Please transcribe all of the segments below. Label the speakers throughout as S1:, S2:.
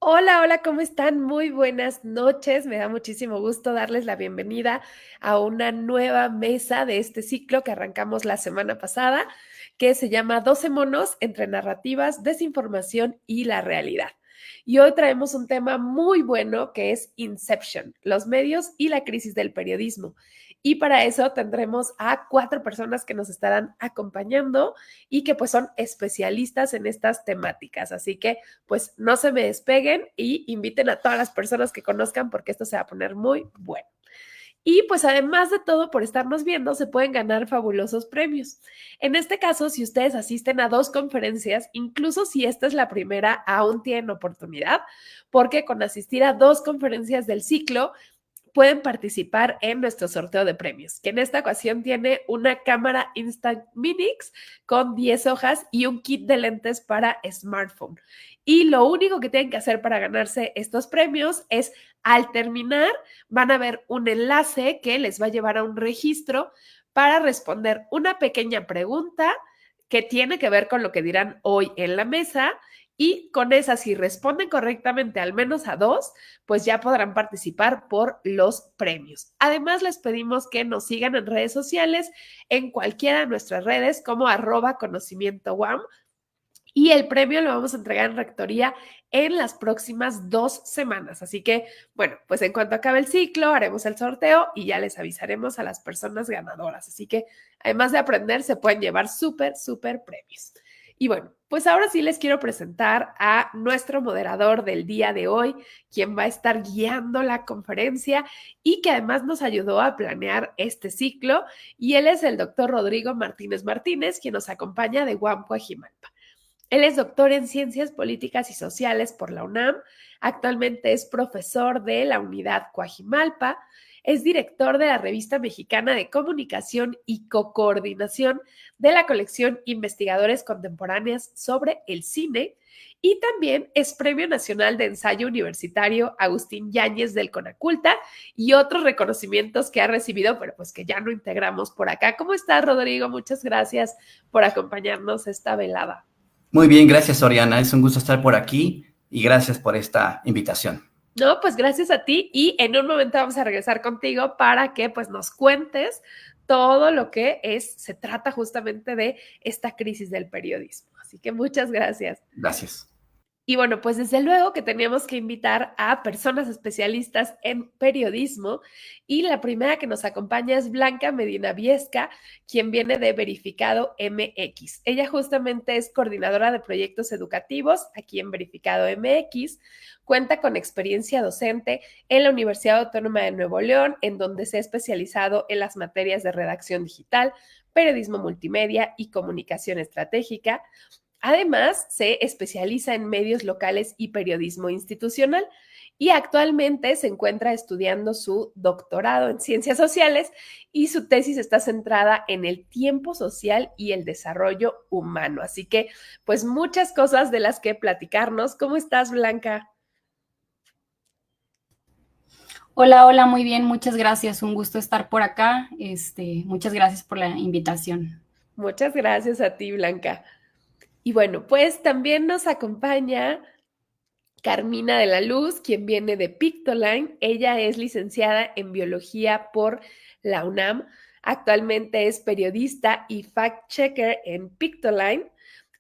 S1: Hola, hola, ¿cómo están? Muy buenas noches. Me da muchísimo gusto darles la bienvenida a una nueva mesa de este ciclo que arrancamos la semana pasada, que se llama 12 monos entre narrativas, desinformación y la realidad. Y hoy traemos un tema muy bueno que es Inception, los medios y la crisis del periodismo. Y para eso tendremos a 4 personas que nos estarán acompañando y que pues son especialistas en estas temáticas. Así que pues no se me despeguen y inviten a todas las personas que conozcan porque esto se va a poner muy bueno. Y pues además de todo, por estarnos viendo, se pueden ganar fabulosos premios. En este caso, si ustedes asisten a 2 conferencias, incluso si esta es la primera, aún tienen oportunidad, porque con asistir a 2 conferencias del ciclo, pueden participar en nuestro sorteo de premios, que en esta ocasión tiene una cámara Instaminix con 10 hojas y un kit de lentes para smartphone. Y lo único que tienen que hacer para ganarse estos premios es, al terminar, van a ver un enlace que les va a llevar a un registro para responder una pequeña pregunta que tiene que ver con lo que dirán hoy en la mesa. Y con esa, si responden correctamente al menos a 2, pues ya podrán participar por los premios. Además, les pedimos que nos sigan en redes sociales, en cualquiera de nuestras redes, como @conocimiento y el premio lo vamos a entregar en rectoría en las próximas 2 semanas. Así que, bueno, pues en cuanto acabe el ciclo, haremos el sorteo y ya les avisaremos a las personas ganadoras. Así que, además de aprender, se pueden llevar súper, súper premios. Y bueno, pues ahora sí les quiero presentar a nuestro moderador del día de hoy, quien va a estar guiando la conferencia y que además nos ayudó a planear este ciclo. Y él es el doctor Rodrigo Martínez Martínez, quien nos acompaña de UAM Coajimalpa. Él es doctor en Ciencias Políticas y Sociales por la UNAM, actualmente es profesor de la Unidad Coajimalpa, es director de la Revista Mexicana de Comunicación y co-coordinación de la colección Investigadores Contemporáneas sobre el Cine y también es Premio Nacional de Ensayo Universitario Agustín Yáñez del Conaculta y otros reconocimientos que ha recibido, pero pues que ya no integramos por acá. ¿Cómo estás, Rodrigo? Muchas gracias por acompañarnos esta velada.
S2: Muy bien, gracias, Oriana. Es un gusto estar por aquí y gracias por esta invitación.
S1: No, pues gracias a ti y en un momento vamos a regresar contigo para que pues nos cuentes todo lo que se trata justamente de esta crisis del periodismo. Así que muchas gracias.
S2: Gracias.
S1: Y bueno, pues desde luego que teníamos que invitar a personas especialistas en periodismo y la primera que nos acompaña es Blanca Medina Viesca, quien viene de Verificado MX. Ella justamente es coordinadora de proyectos educativos aquí en Verificado MX, cuenta con experiencia docente en la Universidad Autónoma de Nuevo León, en donde se ha especializado en las materias de redacción digital, periodismo multimedia y comunicación estratégica. Además, se especializa en medios locales y periodismo institucional y actualmente se encuentra estudiando su doctorado en ciencias sociales y su tesis está centrada en el tiempo social y el desarrollo humano. Así que, pues muchas cosas de las que platicarnos. ¿Cómo estás, Blanca?
S3: Hola, hola, muy bien, muchas gracias. Un gusto estar por acá. Muchas gracias por la invitación.
S1: Muchas gracias a ti, Blanca. Y bueno, pues también nos acompaña Carmina de la Luz, quien viene de Pictoline. Ella es licenciada en biología por la UNAM. Actualmente es periodista y fact-checker en Pictoline.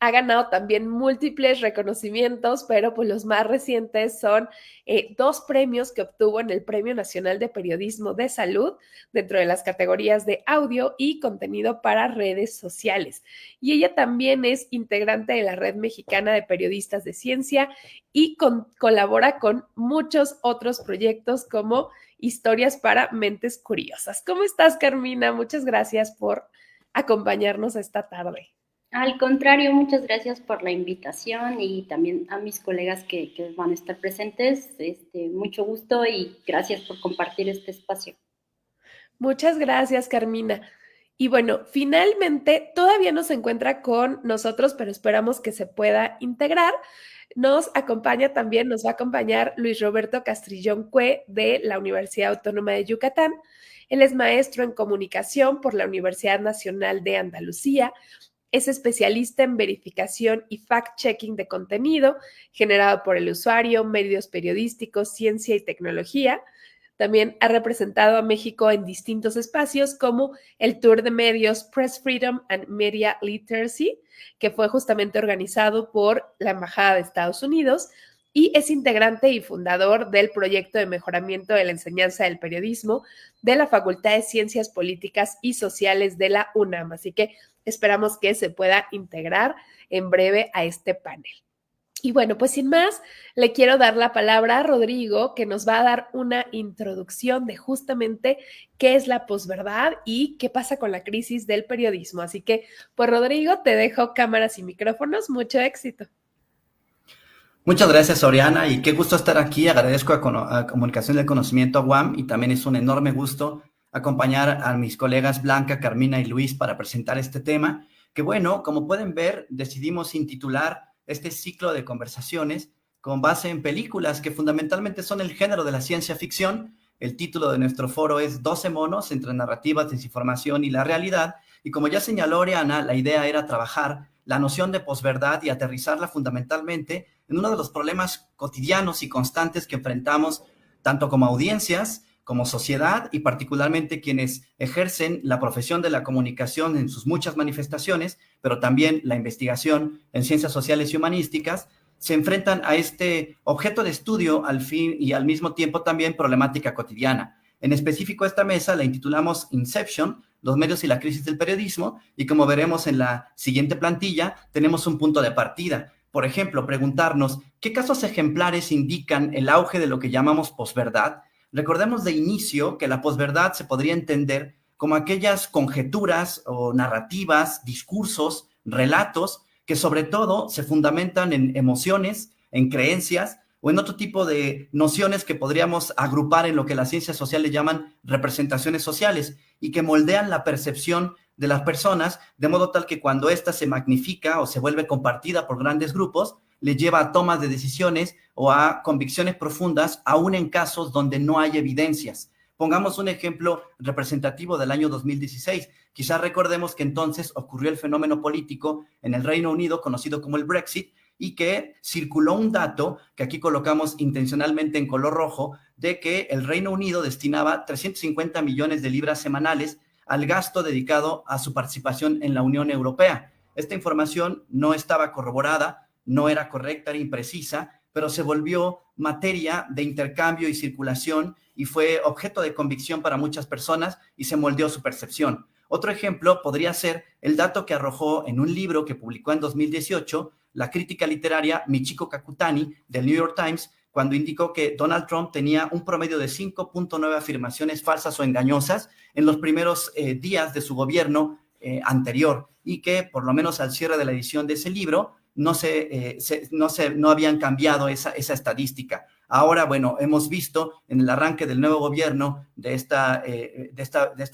S1: Ha ganado también múltiples reconocimientos, pero pues los más recientes son 2 premios que obtuvo en el Premio Nacional de Periodismo de Salud dentro de las categorías de audio y contenido para redes sociales. Y ella también es integrante de la Red Mexicana de Periodistas de Ciencia y colabora con muchos otros proyectos como Historias para Mentes Curiosas. ¿Cómo estás, Carmina? Muchas gracias por acompañarnos esta tarde.
S4: Al contrario, muchas gracias por la invitación y también a mis colegas que van a estar presentes. Mucho gusto y gracias por compartir este espacio.
S1: Muchas gracias, Carmina. Y bueno, finalmente todavía no se encuentra con nosotros, pero esperamos que se pueda integrar. Nos va a acompañar Luis Roberto Castrillón Cue de la Universidad Autónoma de Yucatán. Él es maestro en comunicación por la Universidad Nacional de Andalucía. Es especialista en verificación y fact-checking de contenido generado por el usuario, medios periodísticos, ciencia y tecnología. También ha representado a México en distintos espacios como el Tour de Medios Press Freedom and Media Literacy, que fue justamente organizado por la Embajada de Estados Unidos, y es integrante y fundador del proyecto de mejoramiento de la enseñanza del periodismo de la Facultad de Ciencias Políticas y Sociales de la UNAM. Así que esperamos que se pueda integrar en breve a este panel. Y bueno, pues sin más, le quiero dar la palabra a Rodrigo, que nos va a dar una introducción de justamente qué es la posverdad y qué pasa con la crisis del periodismo. Así que, pues Rodrigo, te dejo cámaras y micrófonos. Mucho éxito.
S2: Muchas gracias, Oriana, y qué gusto estar aquí. Agradezco a Comunicación del Conocimiento, a UAM, y también es un enorme gusto acompañar a mis colegas Blanca, Carmina y Luis para presentar este tema, que bueno, como pueden ver, decidimos intitular este ciclo de conversaciones con base en películas que fundamentalmente son el género de la ciencia ficción. El título de nuestro foro es 12 monos entre narrativas, desinformación y la realidad, y como ya señaló Oriana, la idea era trabajar la noción de posverdad y aterrizarla fundamentalmente en uno de los problemas cotidianos y constantes que enfrentamos tanto como audiencias, como sociedad y particularmente quienes ejercen la profesión de la comunicación en sus muchas manifestaciones, pero también la investigación en ciencias sociales y humanísticas, se enfrentan a este objeto de estudio al fin y al mismo tiempo también problemática cotidiana. En específico, esta mesa la intitulamos Inception, los medios y la crisis del periodismo, y como veremos en la siguiente plantilla, tenemos un punto de partida. Por ejemplo, preguntarnos, ¿qué casos ejemplares indican el auge de lo que llamamos posverdad? Recordemos de inicio que la posverdad se podría entender como aquellas conjeturas o narrativas, discursos, relatos, que sobre todo se fundamentan en emociones, en creencias o en otro tipo de nociones que podríamos agrupar en lo que las ciencias sociales llaman representaciones sociales y que moldean la percepción de las personas de modo tal que cuando ésta se magnifica o se vuelve compartida por grandes grupos, le lleva a tomas de decisiones o a convicciones profundas, aún en casos donde no hay evidencias. Pongamos un ejemplo representativo del año 2016. Quizás recordemos que entonces ocurrió el fenómeno político en el Reino Unido conocido como el Brexit y que circuló un dato que aquí colocamos intencionalmente en color rojo de que el Reino Unido destinaba 350 millones de libras semanales al gasto dedicado a su participación en la Unión Europea. Esta información no estaba corroborada, no era correcta, era imprecisa, pero se volvió materia de intercambio y circulación y fue objeto de convicción para muchas personas y se moldeó su percepción. Otro ejemplo podría ser el dato que arrojó en un libro que publicó en 2018 la crítica literaria Michiko Kakutani del New York Times, cuando indicó que Donald Trump tenía un promedio de 5.9 afirmaciones falsas o engañosas en los primeros días de su gobierno anterior y que por lo menos al cierre de la edición de ese libro no habían cambiado esa estadística. Ahora, bueno, hemos visto en el arranque del nuevo gobierno de esta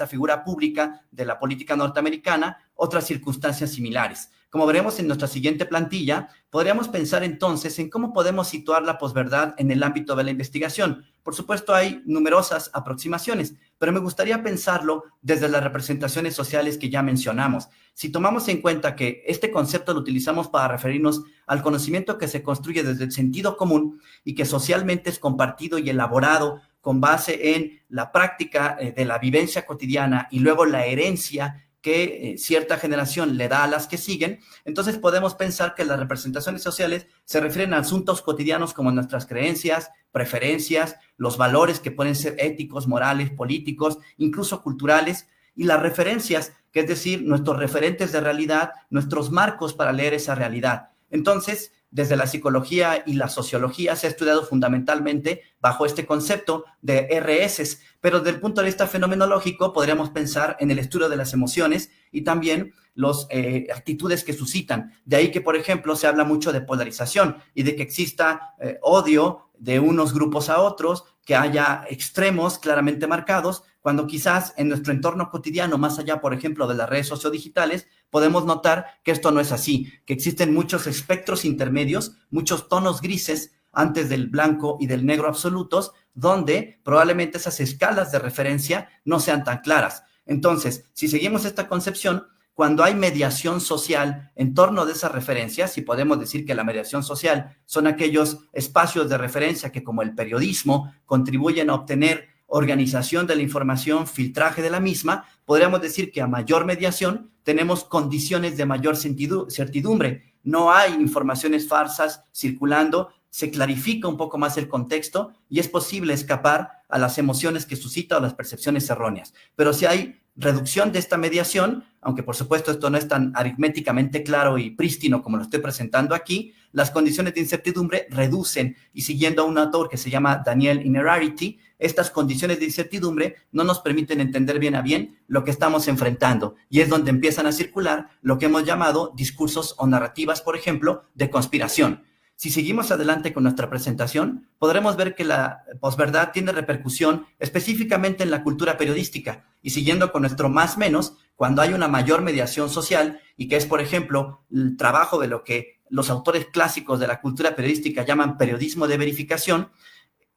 S2: figura pública de la política norteamericana otras circunstancias similares. Como veremos en nuestra siguiente plantilla, podríamos pensar entonces en cómo podemos situar la posverdad en el ámbito de la investigación. Por supuesto, hay numerosas aproximaciones, pero me gustaría pensarlo desde las representaciones sociales que ya mencionamos. Si tomamos en cuenta que este concepto lo utilizamos para referirnos al conocimiento que se construye desde el sentido común y que socialmente es compartido y elaborado con base en la práctica de la vivencia cotidiana y luego la herencia que cierta generación le da a las que siguen, entonces podemos pensar que las representaciones sociales se refieren a asuntos cotidianos como nuestras creencias, preferencias, los valores que pueden ser éticos, morales, políticos, incluso culturales, y las referencias, que es decir, nuestros referentes de realidad, nuestros marcos para leer esa realidad. Entonces, desde la psicología y la sociología se ha estudiado fundamentalmente bajo este concepto de RS, pero desde el punto de vista fenomenológico podríamos pensar en el estudio de las emociones y también las actitudes que suscitan. De ahí que, por ejemplo, se habla mucho de polarización y de que exista odio de unos grupos a otros, que haya extremos claramente marcados, cuando quizás en nuestro entorno cotidiano, más allá, por ejemplo, de las redes sociodigitales, podemos notar que esto no es así, que existen muchos espectros intermedios, muchos tonos grises antes del blanco y del negro absolutos, donde probablemente esas escalas de referencia no sean tan claras. Entonces, si seguimos esta concepción, cuando hay mediación social en torno de esas referencias, y podemos decir que la mediación social son aquellos espacios de referencia que, como el periodismo, contribuyen a obtener organización de la información, filtraje de la misma, podríamos decir que a mayor mediación tenemos condiciones de mayor certidumbre. No hay informaciones falsas circulando, se clarifica un poco más el contexto y es posible escapar a las emociones que suscita o las percepciones erróneas. Pero si hay reducción de esta mediación, aunque por supuesto esto no es tan aritméticamente claro y prístino como lo estoy presentando aquí, las condiciones de incertidumbre reducen, y siguiendo a un autor que se llama Daniel Innerarity, estas condiciones de incertidumbre no nos permiten entender bien a bien lo que estamos enfrentando, y es donde empiezan a circular lo que hemos llamado discursos o narrativas, por ejemplo, de conspiración. Si seguimos adelante con nuestra presentación, podremos ver que la posverdad tiene repercusión específicamente en la cultura periodística, y siguiendo con nuestro más menos, cuando hay una mayor mediación social, y que es, por ejemplo, el trabajo de lo que los autores clásicos de la cultura periodística llaman periodismo de verificación,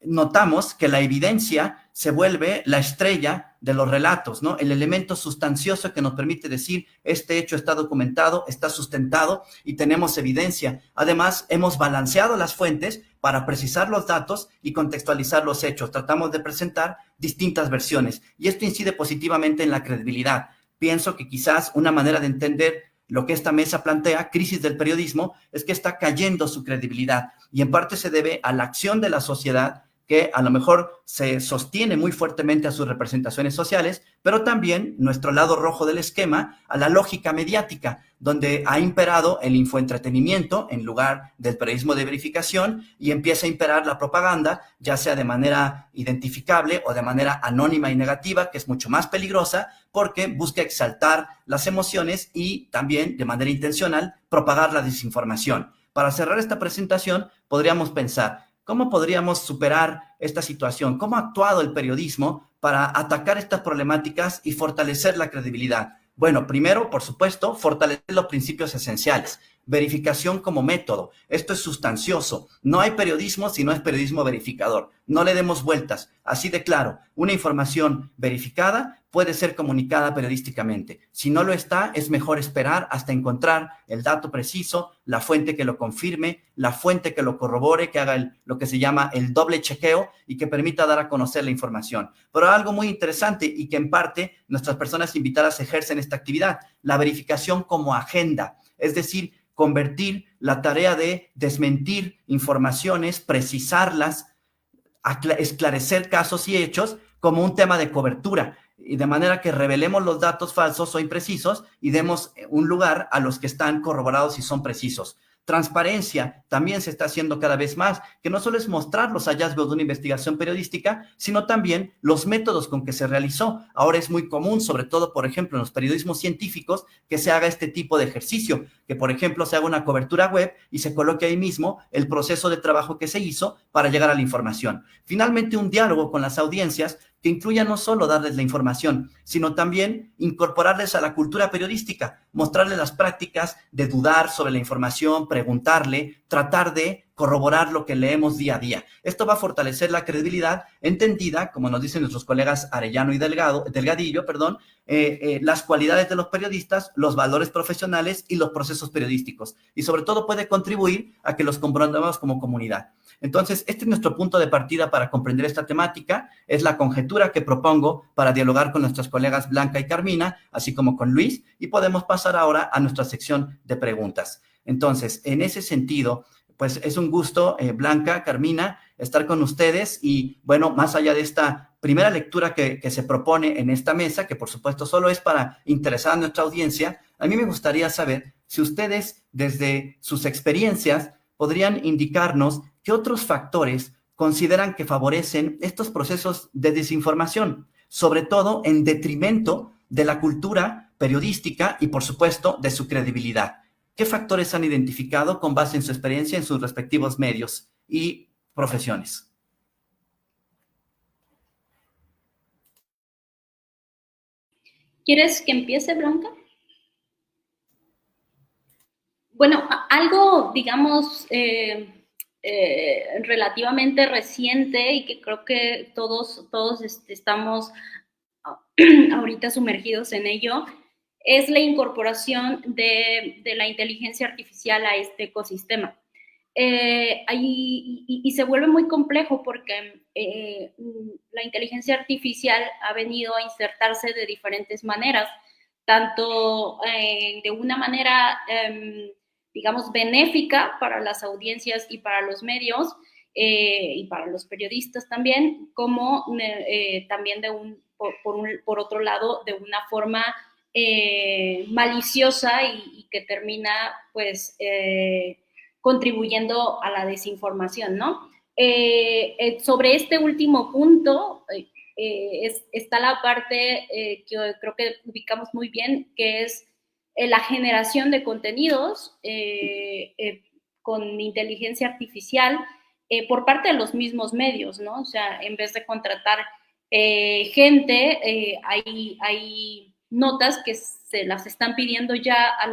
S2: notamos que la evidencia se vuelve la estrella de los relatos, ¿no? El elemento sustancioso que nos permite decir, este hecho está documentado, está sustentado y tenemos evidencia. Además, hemos balanceado las fuentes para precisar los datos y contextualizar los hechos. Tratamos de presentar distintas versiones y esto incide positivamente en la credibilidad. Pienso que quizás una manera de entender lo que esta mesa plantea, crisis del periodismo, es que está cayendo su credibilidad y en parte se debe a la acción de la sociedad, que a lo mejor se sostiene muy fuertemente a sus representaciones sociales, pero también nuestro lado rojo del esquema, a la lógica mediática, donde ha imperado el infoentretenimiento en lugar del periodismo de verificación y empieza a imperar la propaganda, ya sea de manera identificable o de manera anónima y negativa, que es mucho más peligrosa porque busca exaltar las emociones y también de manera intencional propagar la desinformación. Para cerrar esta presentación, podríamos pensar, ¿cómo podríamos superar esta situación? ¿Cómo ha actuado el periodismo para atacar estas problemáticas y fortalecer la credibilidad? Bueno, primero, por supuesto, fortalecer los principios esenciales. Verificación como método. Esto es sustancioso. No hay periodismo si no es periodismo verificador. No le demos vueltas. Así de claro, una información verificada puede ser comunicada periodísticamente. Si no lo está, es mejor esperar hasta encontrar el dato preciso, la fuente que lo confirme, la fuente que lo corrobore, que haga lo que se llama el doble chequeo y que permita dar a conocer la información. Pero algo muy interesante y que en parte nuestras personas invitadas ejercen esta actividad, la verificación como agenda. Es decir, convertir la tarea de desmentir informaciones, precisarlas, esclarecer casos y hechos como un tema de cobertura, y de manera que revelemos los datos falsos o imprecisos y demos un lugar a los que están corroborados y son precisos. Transparencia también se está haciendo cada vez más, que no solo es mostrar los hallazgos de una investigación periodística, sino también los métodos con que se realizó. Ahora es muy común, sobre todo, por ejemplo, en los periodismos científicos, que se haga este tipo de ejercicio, que, por ejemplo, se haga una cobertura web y se coloque ahí mismo el proceso de trabajo que se hizo para llegar a la información. Finalmente, un diálogo con las audiencias que incluya no solo darles la información, sino también incorporarles a la cultura periodística, mostrarle las prácticas de dudar sobre la información, preguntarle, tratar de corroborar lo que leemos día a día. Esto va a fortalecer la credibilidad entendida, como nos dicen nuestros colegas Arellano y Delgadillo, las cualidades de los periodistas, los valores profesionales y los procesos periodísticos. Y sobre todo puede contribuir a que los comprendamos como comunidad. Entonces, este es nuestro punto de partida para comprender esta temática. Es la conjetura que propongo para dialogar con nuestras colegas Blanca y Carmina, así como con Luis, y podemos pasar ahora a nuestra sección de preguntas. Entonces, en ese sentido, pues es un gusto, Blanca, Carmina, estar con ustedes y, bueno, más allá de esta primera lectura que se propone en esta mesa, que por supuesto solo es para interesar a nuestra audiencia, a mí me gustaría saber si ustedes, desde sus experiencias, podrían indicarnos qué otros factores consideran que favorecen estos procesos de desinformación, sobre todo en detrimento de la cultura periodística y, por supuesto, de su credibilidad. ¿Qué factores han identificado con base en su experiencia en sus respectivos medios y profesiones?
S4: ¿Quieres que empiece, Blanca? Bueno, algo, digamos, relativamente reciente y que creo que todos estamos ahorita sumergidos en ello, es la incorporación de la inteligencia artificial a este ecosistema. Y se vuelve muy complejo porque la inteligencia artificial ha venido a insertarse de diferentes maneras, tanto de una manera, digamos, benéfica para las audiencias y para los medios, y para los periodistas también, como también por otro lado, de una forma maliciosa y que termina, pues, contribuyendo a la desinformación, ¿no? Sobre este último punto, está la parte que creo que ubicamos muy bien, que es la generación de contenidos con inteligencia artificial por parte de los mismos medios, ¿no? O sea, en vez de contratar gente, hay notas que se las están pidiendo ya a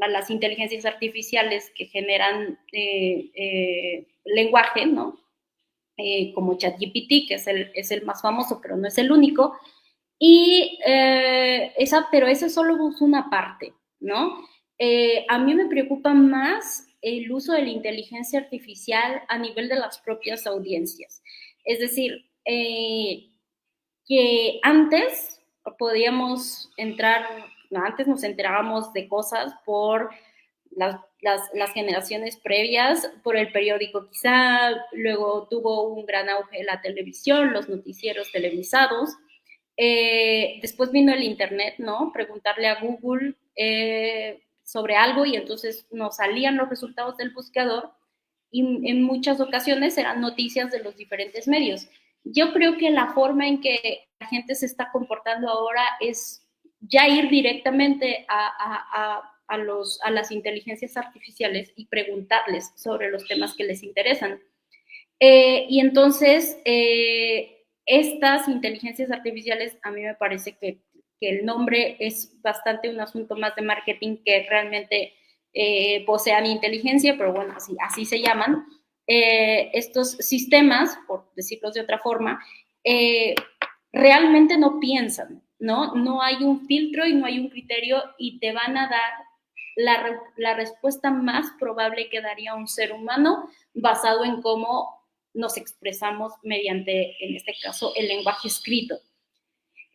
S4: las inteligencias artificiales que generan lenguaje, ¿no? Como ChatGPT, que es el más famoso, pero no es el único. Pero esa solo es una parte, ¿no? A mí me preocupa más el uso de la inteligencia artificial a nivel de las propias audiencias. Es decir, que antes podíamos antes nos enterábamos de cosas por las generaciones previas, por el periódico quizá, luego tuvo un gran auge la televisión, los noticieros televisados, después vino el internet, ¿no? Preguntarle a Google sobre algo y entonces nos salían los resultados del buscador y en muchas ocasiones eran noticias de los diferentes medios. Yo creo que la forma en que la gente se está comportando ahora es ya ir directamente a las inteligencias artificiales y preguntarles sobre los temas que les interesan. Y entonces, estas inteligencias artificiales, a mí me parece que el nombre es bastante un asunto más de marketing que realmente posean inteligencia, pero bueno, así se llaman. Estos sistemas, por decirlos de otra forma, realmente no piensan, ¿no? No hay un filtro y no hay un criterio y te van a dar la respuesta más probable que daría un ser humano basado en cómo nos expresamos mediante, en este caso, el lenguaje escrito.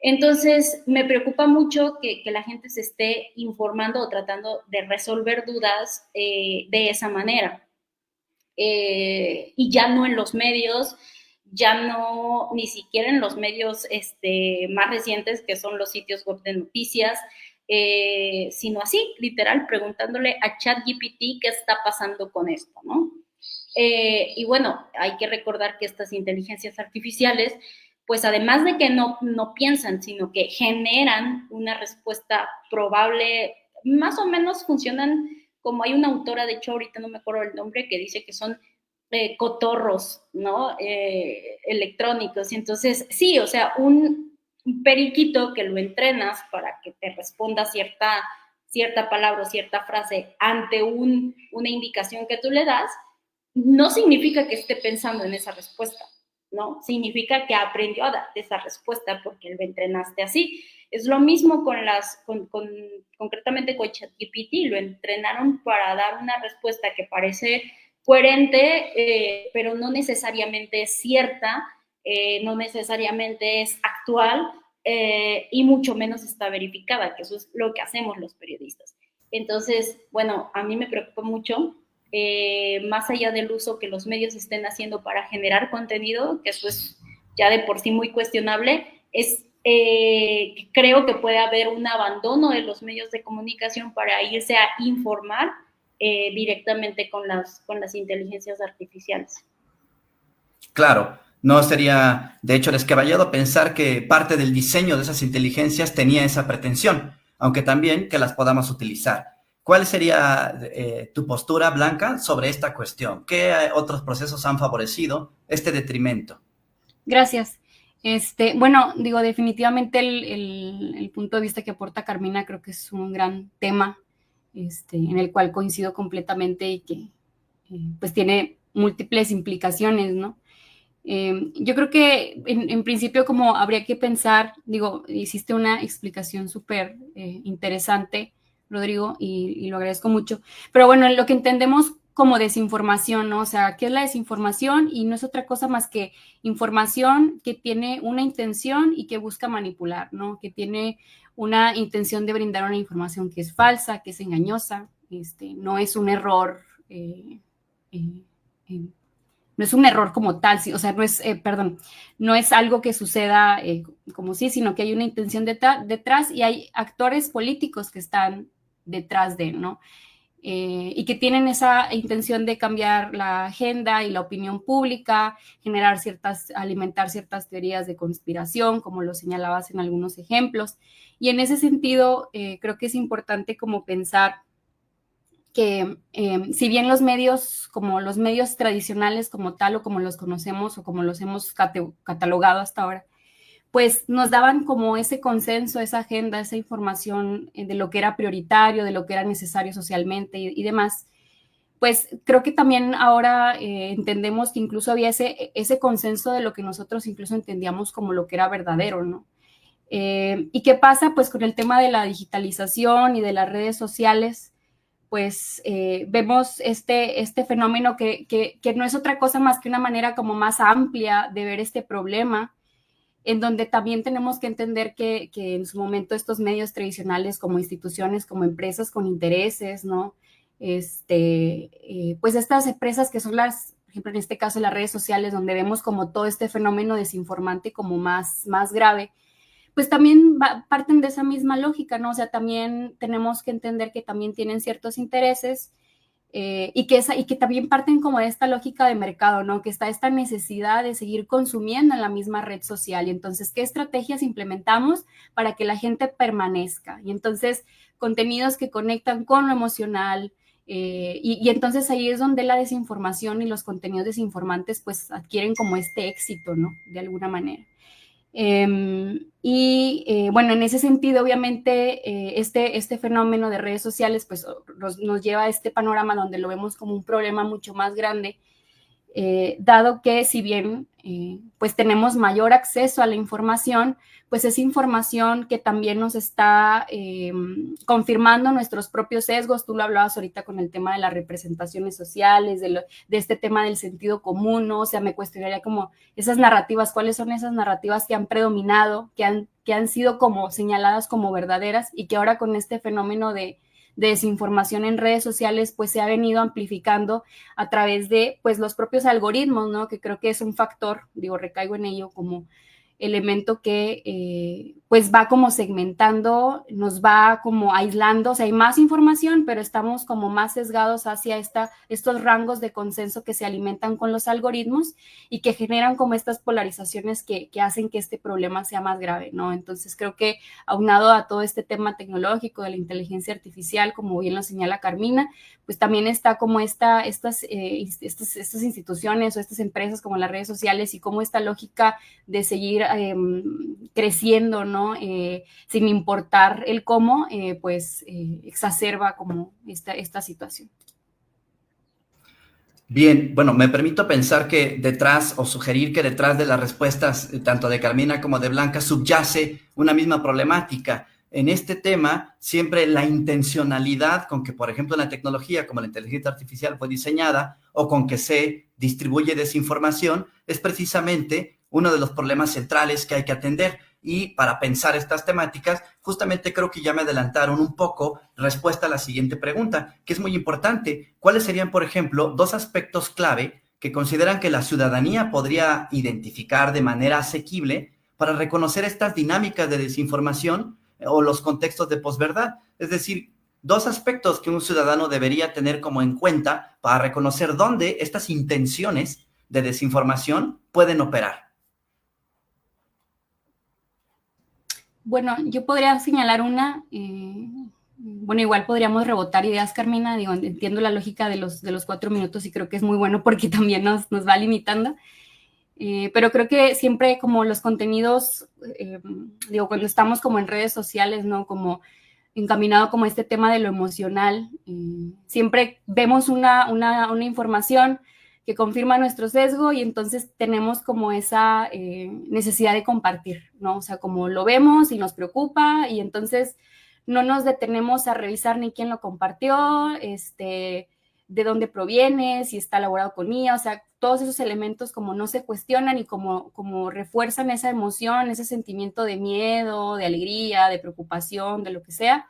S4: Entonces, me preocupa mucho que la gente se esté informando o tratando de resolver dudas de esa manera. Y ya no en los medios, ya no, ni siquiera en los medios más recientes, que son los sitios web de noticias, sino así, literal, preguntándole a ChatGPT qué está pasando con esto, ¿no? Y bueno, hay que recordar que estas inteligencias artificiales, pues además de que no piensan, sino que generan una respuesta probable, más o menos funcionan como hay una autora, de hecho ahorita no me acuerdo el nombre, que dice que son cotorros, ¿no? Electrónicos. Y entonces, sí, o sea, un periquito que lo entrenas para que te responda cierta palabra o cierta frase ante una indicación que tú le das, no significa que esté pensando en esa respuesta, ¿no? Significa que aprendió a darte esa respuesta porque lo entrenaste así. Es lo mismo concretamente con ChatGPT, lo entrenaron para dar una respuesta que parece coherente, pero no necesariamente es cierta, no necesariamente es actual, y mucho menos está verificada, que eso es lo que hacemos los periodistas. Entonces, bueno, a mí me preocupa mucho, más allá del uso que los medios estén haciendo para generar contenido, que eso es ya de por sí muy cuestionable, creo que puede haber un abandono de los medios de comunicación para irse a informar directamente con las inteligencias artificiales.
S2: Claro, no sería, de hecho, descabellado pensar que parte del diseño de esas inteligencias tenía esa pretensión, aunque también que las podamos utilizar. ¿Cuál sería tu postura, Blanca, sobre esta cuestión? ¿Qué otros procesos han favorecido este detrimento?
S3: Gracias. Bueno, digo, definitivamente el punto de vista que aporta Carmina creo que es un gran tema, en el cual coincido completamente y que pues tiene múltiples implicaciones, ¿no? Yo creo que en principio como habría que pensar, digo, hiciste una explicación súper interesante, Rodrigo, y lo agradezco mucho, pero bueno, lo que entendemos como desinformación, ¿no? O sea, ¿qué es la desinformación? Y no es otra cosa más que información que tiene una intención y que busca manipular, ¿no? Que tiene una intención de brindar una información que es falsa, que es engañosa, no es un error, no es un error como tal, o sea, no es algo que suceda como sí, sino que hay una intención detrás y hay actores políticos que están detrás de, ¿no? Y que tienen esa intención de cambiar la agenda y la opinión pública, alimentar ciertas teorías de conspiración, como lo señalabas en algunos ejemplos. Y en ese sentido, creo que es importante como pensar que si bien los medios, como los medios tradicionales como tal o como los conocemos o como los hemos catalogado hasta ahora, pues nos daban como ese consenso, esa agenda, esa información de lo que era prioritario, de lo que era necesario socialmente y demás, pues creo que también ahora entendemos que incluso había ese consenso de lo que nosotros incluso entendíamos como lo que era verdadero, ¿no? ¿Y qué pasa? Pues con el tema de la digitalización y de las redes sociales, pues vemos este fenómeno que no es otra cosa más que una manera como más amplia de ver este problema, en donde también tenemos que entender que en su momento estos medios tradicionales como instituciones, como empresas con intereses, ¿no? Pues estas empresas que son por ejemplo, en este caso las redes sociales, donde vemos como todo este fenómeno desinformante como más grave, pues también parten de esa misma lógica, ¿no? O sea, también tenemos que entender que también tienen ciertos intereses y que también parten como de esta lógica de mercado, ¿no? Que está esta necesidad de seguir consumiendo en la misma red social. Y entonces, ¿qué estrategias implementamos para que la gente permanezca? Y entonces, contenidos que conectan con lo emocional. Y entonces ahí es donde la desinformación y los contenidos desinformantes pues adquieren como este éxito, ¿no? De alguna manera. Bueno, en ese sentido, obviamente, este fenómeno de redes sociales pues nos lleva a este panorama donde lo vemos como un problema mucho más grande, dado que si bien pues tenemos mayor acceso a la información, pues es información que también nos está confirmando nuestros propios sesgos. Tú lo hablabas ahorita con el tema de las representaciones sociales, de este tema del sentido común, ¿no? O sea, me cuestionaría como esas narrativas, ¿cuáles son esas narrativas que han predominado, que han sido como señaladas como verdaderas y que ahora con este fenómeno de desinformación en redes sociales, pues se ha venido amplificando a través de pues los propios algoritmos, ¿no? Que creo que es un factor, recaigo en ello como elemento que pues va como segmentando, nos va como aislando, o sea, hay más información, pero estamos como más sesgados hacia estos rangos de consenso que se alimentan con los algoritmos y que generan como estas polarizaciones que hacen que este problema sea más grave, ¿no? Entonces creo que aunado a todo este tema tecnológico de la inteligencia artificial, como bien lo señala Carmina, pues también está como estas instituciones o estas empresas como las redes sociales y como esta lógica de seguir creciendo, ¿no? Sin importar el cómo, pues exacerba como esta situación.
S2: Bien, bueno, me permito pensar que detrás o sugerir que detrás de las respuestas tanto de Carmina como de Blanca subyace una misma problemática. En este tema, siempre la intencionalidad con que, por ejemplo, la tecnología como la inteligencia artificial fue diseñada o con que se distribuye desinformación es precisamente uno de los problemas centrales que hay que atender. Y para pensar estas temáticas, justamente creo que ya me adelantaron un poco respuesta a la siguiente pregunta, que es muy importante. ¿Cuáles serían, por ejemplo, dos aspectos clave que consideran que la ciudadanía podría identificar de manera asequible para reconocer estas dinámicas de desinformación o los contextos de posverdad? Es decir, dos aspectos que un ciudadano debería tener como en cuenta para reconocer dónde estas intenciones de desinformación pueden operar.
S3: Bueno, yo podría señalar una, bueno, igual podríamos rebotar ideas, Carmina, digo, entiendo la lógica de los 4 minutos y creo que es muy bueno porque también nos va limitando, pero creo que siempre como los contenidos, digo, cuando estamos como en redes sociales, ¿no? Como encaminado como este tema de lo emocional, siempre vemos una información que confirma nuestro sesgo y entonces tenemos como esa necesidad de compartir, ¿no? O sea, como lo vemos y nos preocupa y entonces no nos detenemos a revisar ni quién lo compartió, de dónde proviene, si está elaborado con IA, o sea, todos esos elementos como no se cuestionan y como refuerzan esa emoción, ese sentimiento de miedo, de alegría, de preocupación, de lo que sea,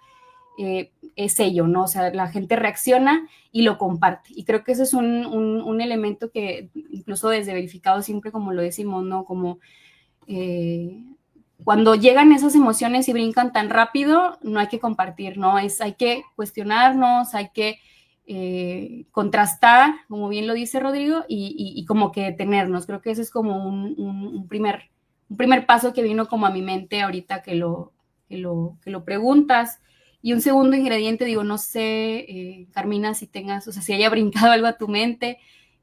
S3: es ello, ¿no? O sea, la gente reacciona y lo comparte. Y creo que ese es un elemento que incluso desde Verificado siempre como lo decimos, ¿no? Como cuando llegan esas emociones y brincan tan rápido, no hay que compartir, ¿no? Hay que cuestionarnos, hay que contrastar, como bien lo dice Rodrigo, y como que detenernos. Creo que ese es como un primer paso que vino como a mi mente ahorita que lo preguntas. Y un segundo ingrediente, digo, no sé, Carmina, si tengas, o sea, si haya brincado algo a tu mente,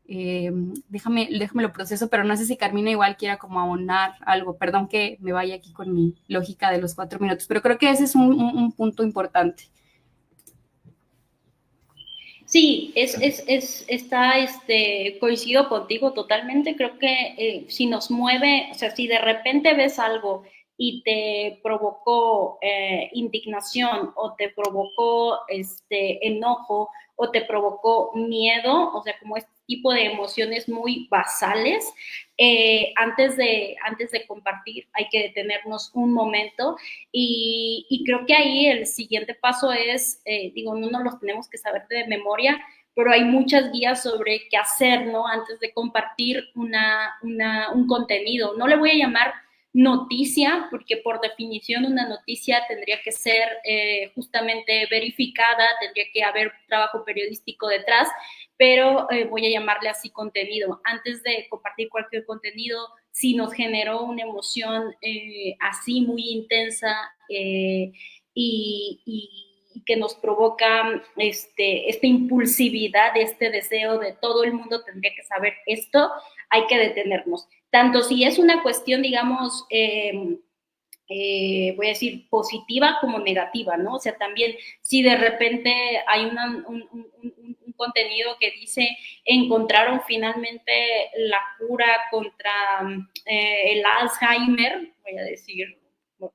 S3: déjame lo proceso, pero no sé si Carmina igual quiera como abonar algo. Perdón que me vaya aquí con mi lógica de los 4 minutos, pero creo que ese es un punto importante.
S4: Sí, coincido contigo totalmente. Creo que si nos mueve, o sea, si de repente ves algo y te provocó indignación o te provocó enojo o te provocó miedo, o sea, como este tipo de emociones muy basales, antes de compartir hay que detenernos un momento y creo que ahí el siguiente paso es, digo, no nos los tenemos que saber de memoria, pero hay muchas guías sobre qué hacer, ¿no? Antes de compartir un contenido. No le voy a llamar noticia, porque por definición una noticia tendría que ser justamente verificada, tendría que haber trabajo periodístico detrás, pero voy a llamarle así contenido. Antes de compartir cualquier contenido, si nos generó una emoción así muy intensa y que nos provoca esta impulsividad, este deseo de todo el mundo tendría que saber esto, hay que detenernos. Tanto si es una cuestión, digamos, voy a decir, positiva como negativa, ¿no? O sea, también si de repente hay un contenido que dice encontraron finalmente la cura contra el Alzheimer, voy a decir,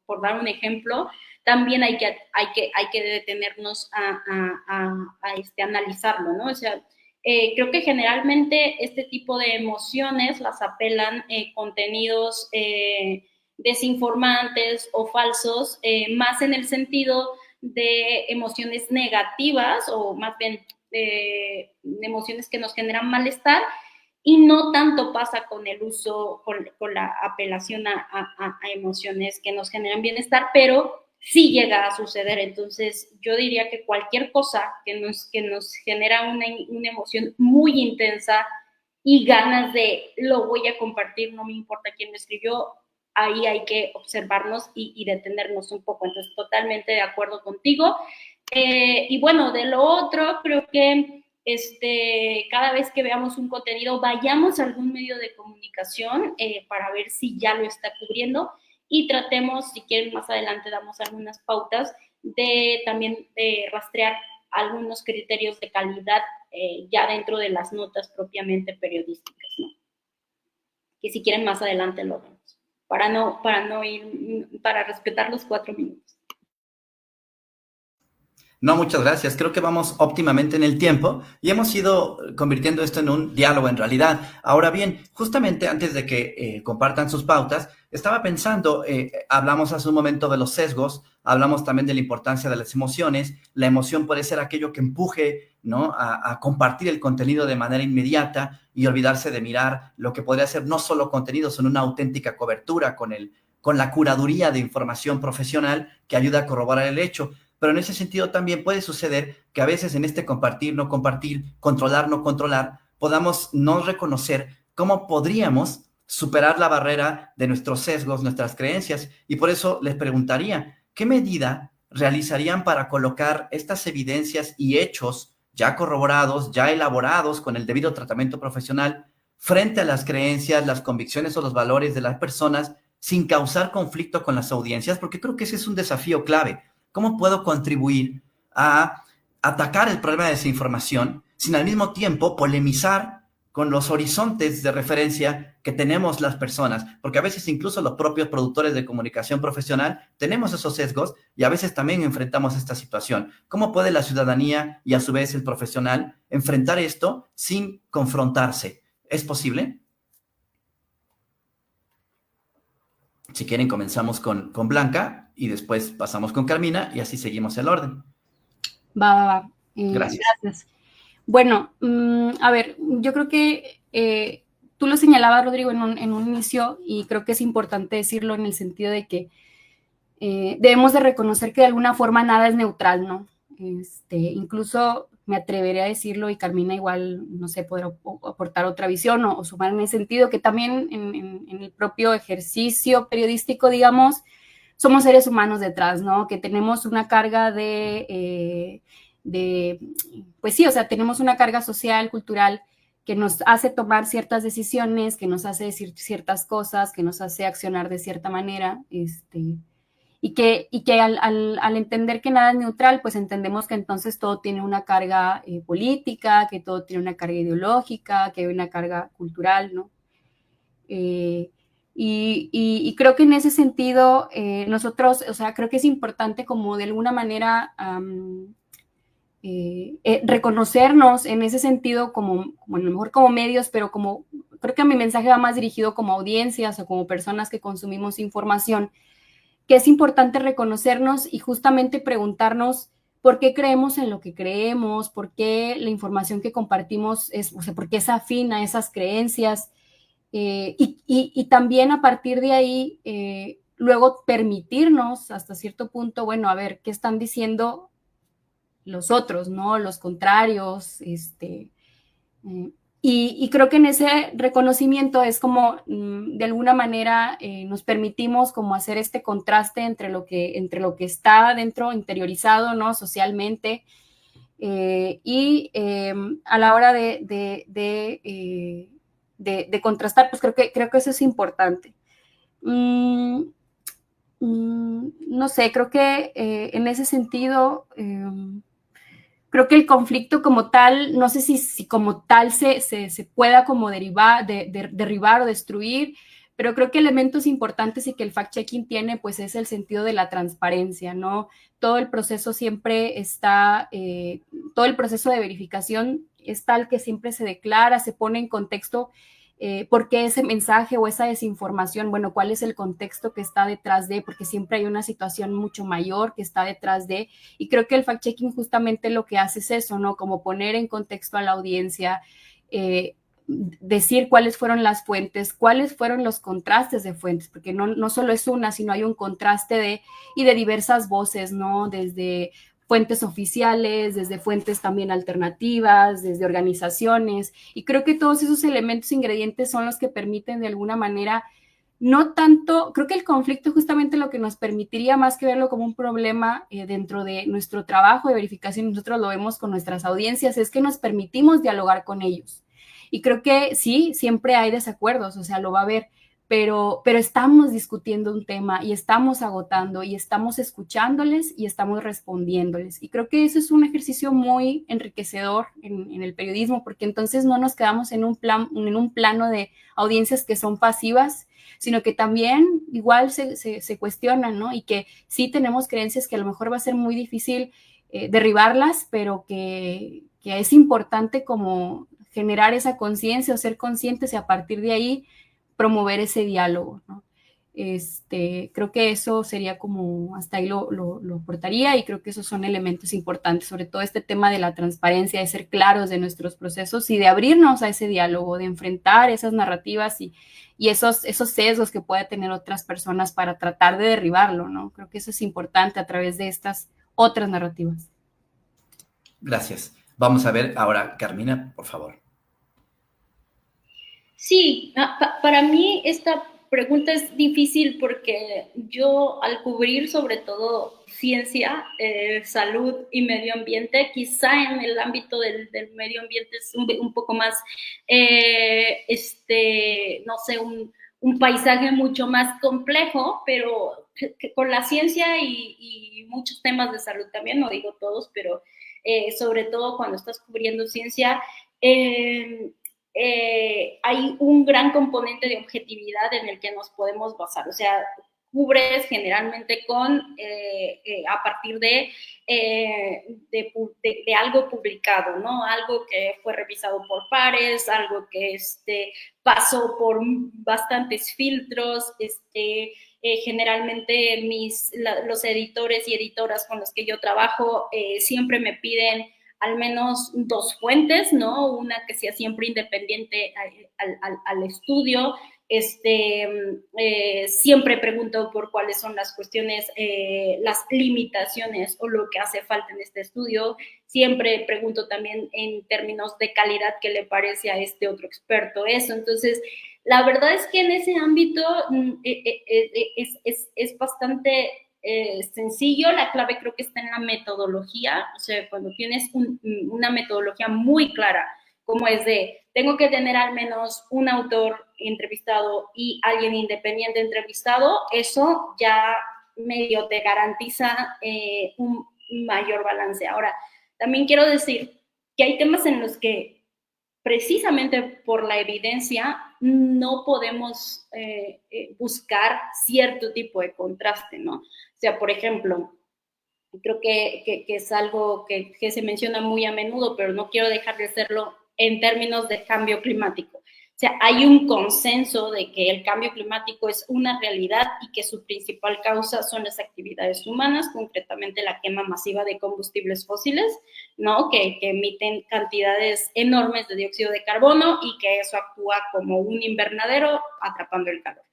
S4: por dar un ejemplo, también hay que detenernos a analizarlo, ¿no? O sea, creo que generalmente este tipo de emociones las apelan contenidos desinformantes o falsos, más en el sentido de emociones negativas o más bien emociones que nos generan malestar, y no tanto pasa con el uso, con la apelación a emociones que nos generan bienestar, pero sí llega a suceder. Entonces yo diría que cualquier cosa que nos genera una emoción muy intensa y ganas de lo voy a compartir, no me importa quién me escribió, ahí hay que observarnos y detenernos un poco. Entonces totalmente de acuerdo contigo. Y bueno, de lo otro, creo que cada vez que veamos un contenido, vayamos a algún medio de comunicación para ver si ya lo está cubriendo y tratemos, si quieren más adelante damos algunas pautas, de también rastrear algunos criterios de calidad ya dentro de las notas propiamente periodísticas, ¿no? Que si quieren más adelante lo vemos, para respetar los 4 minutos.
S2: No, muchas gracias. Creo que vamos óptimamente en el tiempo y hemos ido convirtiendo esto en un diálogo en realidad. Ahora bien, justamente antes de que compartan sus pautas, estaba pensando, hablamos hace un momento de los sesgos, hablamos también de la importancia de las emociones. La emoción puede ser aquello que empuje, ¿no?, a compartir el contenido de manera inmediata y olvidarse de mirar lo que podría ser no solo contenido, sino una auténtica cobertura con la curaduría de información profesional que ayuda a corroborar el hecho. Pero en ese sentido también puede suceder que a veces en este compartir, no compartir, controlar, no controlar, podamos no reconocer cómo podríamos superar la barrera de nuestros sesgos, nuestras creencias. Y por eso les preguntaría, ¿qué medida realizarían para colocar estas evidencias y hechos ya corroborados, ya elaborados con el debido tratamiento profesional frente a las creencias, las convicciones o los valores de las personas sin causar conflicto con las audiencias? Porque creo que ese es un desafío clave. ¿Cómo puedo contribuir a atacar el problema de desinformación sin al mismo tiempo polemizar con los horizontes de referencia que tenemos las personas? Porque a veces incluso los propios productores de comunicación profesional tenemos esos sesgos y a veces también enfrentamos esta situación. ¿Cómo puede la ciudadanía y a su vez el profesional enfrentar esto sin confrontarse? ¿Es posible? Si quieren, comenzamos con Blanca y después pasamos con Carmina y así seguimos el orden.
S3: Va.
S2: Gracias.
S3: Bueno, a ver, yo creo que tú lo señalabas, Rodrigo, en un inicio, y creo que es importante decirlo en el sentido de que debemos de reconocer que de alguna forma nada es neutral, ¿no? Incluso me atreveré a decirlo, y Carmina igual, no sé, podrá aportar otra visión o sumar en ese sentido, que también en el propio ejercicio periodístico, digamos, somos seres humanos detrás, ¿no? Que tenemos una carga pues sí, o sea, tenemos una carga social, cultural, que nos hace tomar ciertas decisiones, que nos hace decir ciertas cosas, que nos hace accionar de cierta manera, y que al entender que nada es neutral, pues entendemos que entonces todo tiene una carga política, que todo tiene una carga ideológica, que hay una carga cultural, ¿no? Y creo que en ese sentido nosotros, o sea, creo que es importante como de alguna manera reconocernos en ese sentido como a lo mejor como medios, pero como creo que mi mensaje va más dirigido como audiencias o como personas que consumimos información, que es importante reconocernos y justamente preguntarnos por qué creemos en lo que creemos, por qué la información que compartimos o sea, por qué es afín a esas creencias, y también a partir de ahí, luego permitirnos hasta cierto punto, bueno, a ver, ¿qué están diciendo los otros, ¿no? Los contrarios, y creo que en ese reconocimiento es como de alguna manera nos permitimos como hacer este contraste entre lo que está dentro, interiorizado, ¿no? Socialmente, y a la hora de contrastar, pues creo que eso es importante. No sé, creo que en ese sentido creo que el conflicto como tal, no sé si como tal se pueda como derribar o destruir, pero creo que elementos importantes y que el fact-checking tiene, pues es el sentido de la transparencia, ¿no? Todo el proceso siempre está, todo el proceso de verificación es tal que siempre se declara, se pone en contexto por qué ese mensaje o esa desinformación, bueno, cuál es el contexto que está detrás de, porque siempre hay una situación mucho mayor que está detrás de, y creo que el fact-checking justamente lo que hace es eso, ¿no? Como poner en contexto a la audiencia, decir cuáles fueron las fuentes, cuáles fueron los contrastes de fuentes, porque no solo es una, sino hay un contraste de diversas voces, ¿no? Desde fuentes oficiales, desde fuentes también alternativas, desde organizaciones, y creo que todos esos elementos, ingredientes son los que permiten de alguna manera no tanto, creo que el conflicto justamente lo que nos permitiría más que verlo como un problema dentro de nuestro trabajo de verificación, nosotros lo vemos con nuestras audiencias, es que nos permitimos dialogar con ellos. Y creo que sí, siempre hay desacuerdos, o sea, lo va a haber, pero estamos discutiendo un tema y estamos agotando y estamos escuchándoles y estamos respondiéndoles. Y creo que eso es un ejercicio muy enriquecedor en el periodismo, porque entonces no nos quedamos en un plano de audiencias que son pasivas, sino que también igual se cuestionan, ¿no? Y que sí tenemos creencias que a lo mejor va a ser muy difícil derribarlas, pero que es importante como generar esa conciencia o ser conscientes y a partir de ahí promover ese diálogo, ¿no? Creo que eso sería como, hasta ahí lo aportaría y creo que esos son elementos importantes, sobre todo este tema de la transparencia, de ser claros de nuestros procesos y de abrirnos a ese diálogo, de enfrentar esas narrativas y esos sesgos que puede tener otras personas para tratar de derribarlo, ¿no? Creo que eso es importante a través de estas otras narrativas.
S2: Gracias. Vamos a ver ahora, Carmina, por favor.
S4: Sí, para mí esta pregunta es difícil porque yo al cubrir sobre todo ciencia, salud y medio ambiente, quizá en el ámbito del medio ambiente es un poco más, no sé, un paisaje mucho más complejo, pero que con la ciencia y muchos temas de salud también, no digo todos, pero sobre todo cuando estás cubriendo ciencia, hay un gran componente de objetividad en el que nos podemos basar, o sea, cubres generalmente a partir de algo publicado, ¿no? Algo que fue revisado por pares, algo que pasó por bastantes filtros, generalmente los editores y editoras con los que yo trabajo siempre me piden al menos 2 fuentes, ¿no? Una que sea siempre independiente al estudio. Siempre pregunto por cuáles son las cuestiones, las limitaciones o lo que hace falta en este estudio. Siempre pregunto también en términos de calidad qué le parece a este otro experto eso. Entonces, la verdad es que en ese ámbito es bastante sencillo. La clave creo que está en la metodología, o sea, cuando tienes una metodología muy clara, como es de, tengo que tener al menos un autor entrevistado y alguien independiente entrevistado, eso ya medio te garantiza un mayor balance. Ahora, también quiero decir que hay temas en los que precisamente por la evidencia no podemos buscar cierto tipo de contraste, ¿no? O sea, por ejemplo, creo que es algo que se menciona muy a menudo, pero no quiero dejar de hacerlo en términos de cambio climático. O sea, hay un consenso de que el cambio climático es una realidad y que su principal causa son las actividades humanas, concretamente la quema masiva de combustibles fósiles, ¿no? Que emiten cantidades enormes de dióxido de carbono y que eso actúa como un invernadero atrapando el calor.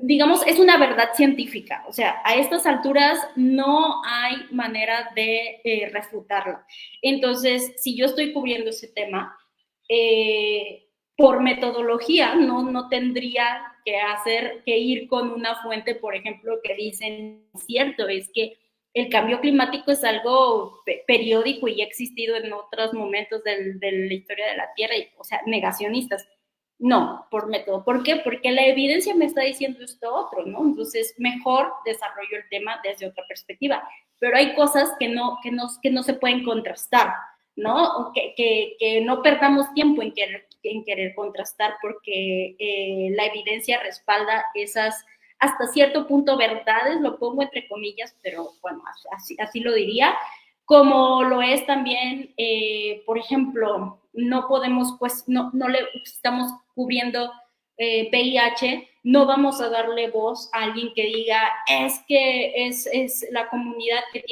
S4: Digamos, es una verdad científica, o sea, a estas alturas no hay manera de refutarla. Entonces, si yo estoy cubriendo ese tema, por metodología no tendría que ir con una fuente, por ejemplo, que dicen, cierto, es que el cambio climático es algo periódico y ha existido en otros momentos de la historia de la Tierra, o sea, negacionistas. No, por método. ¿Por qué? Porque la evidencia me está diciendo esto otro, ¿no? Entonces, mejor desarrollo el tema desde otra perspectiva. Pero hay cosas que no se pueden contrastar, ¿no? Que no perdamos tiempo en querer contrastar porque la evidencia respalda esas, hasta cierto punto, verdades, lo pongo entre comillas, pero bueno, así lo diría, como lo es también, por ejemplo, no podemos, pues, no le estamos cubriendo VIH, no vamos a darle voz a alguien que diga, es que es la comunidad que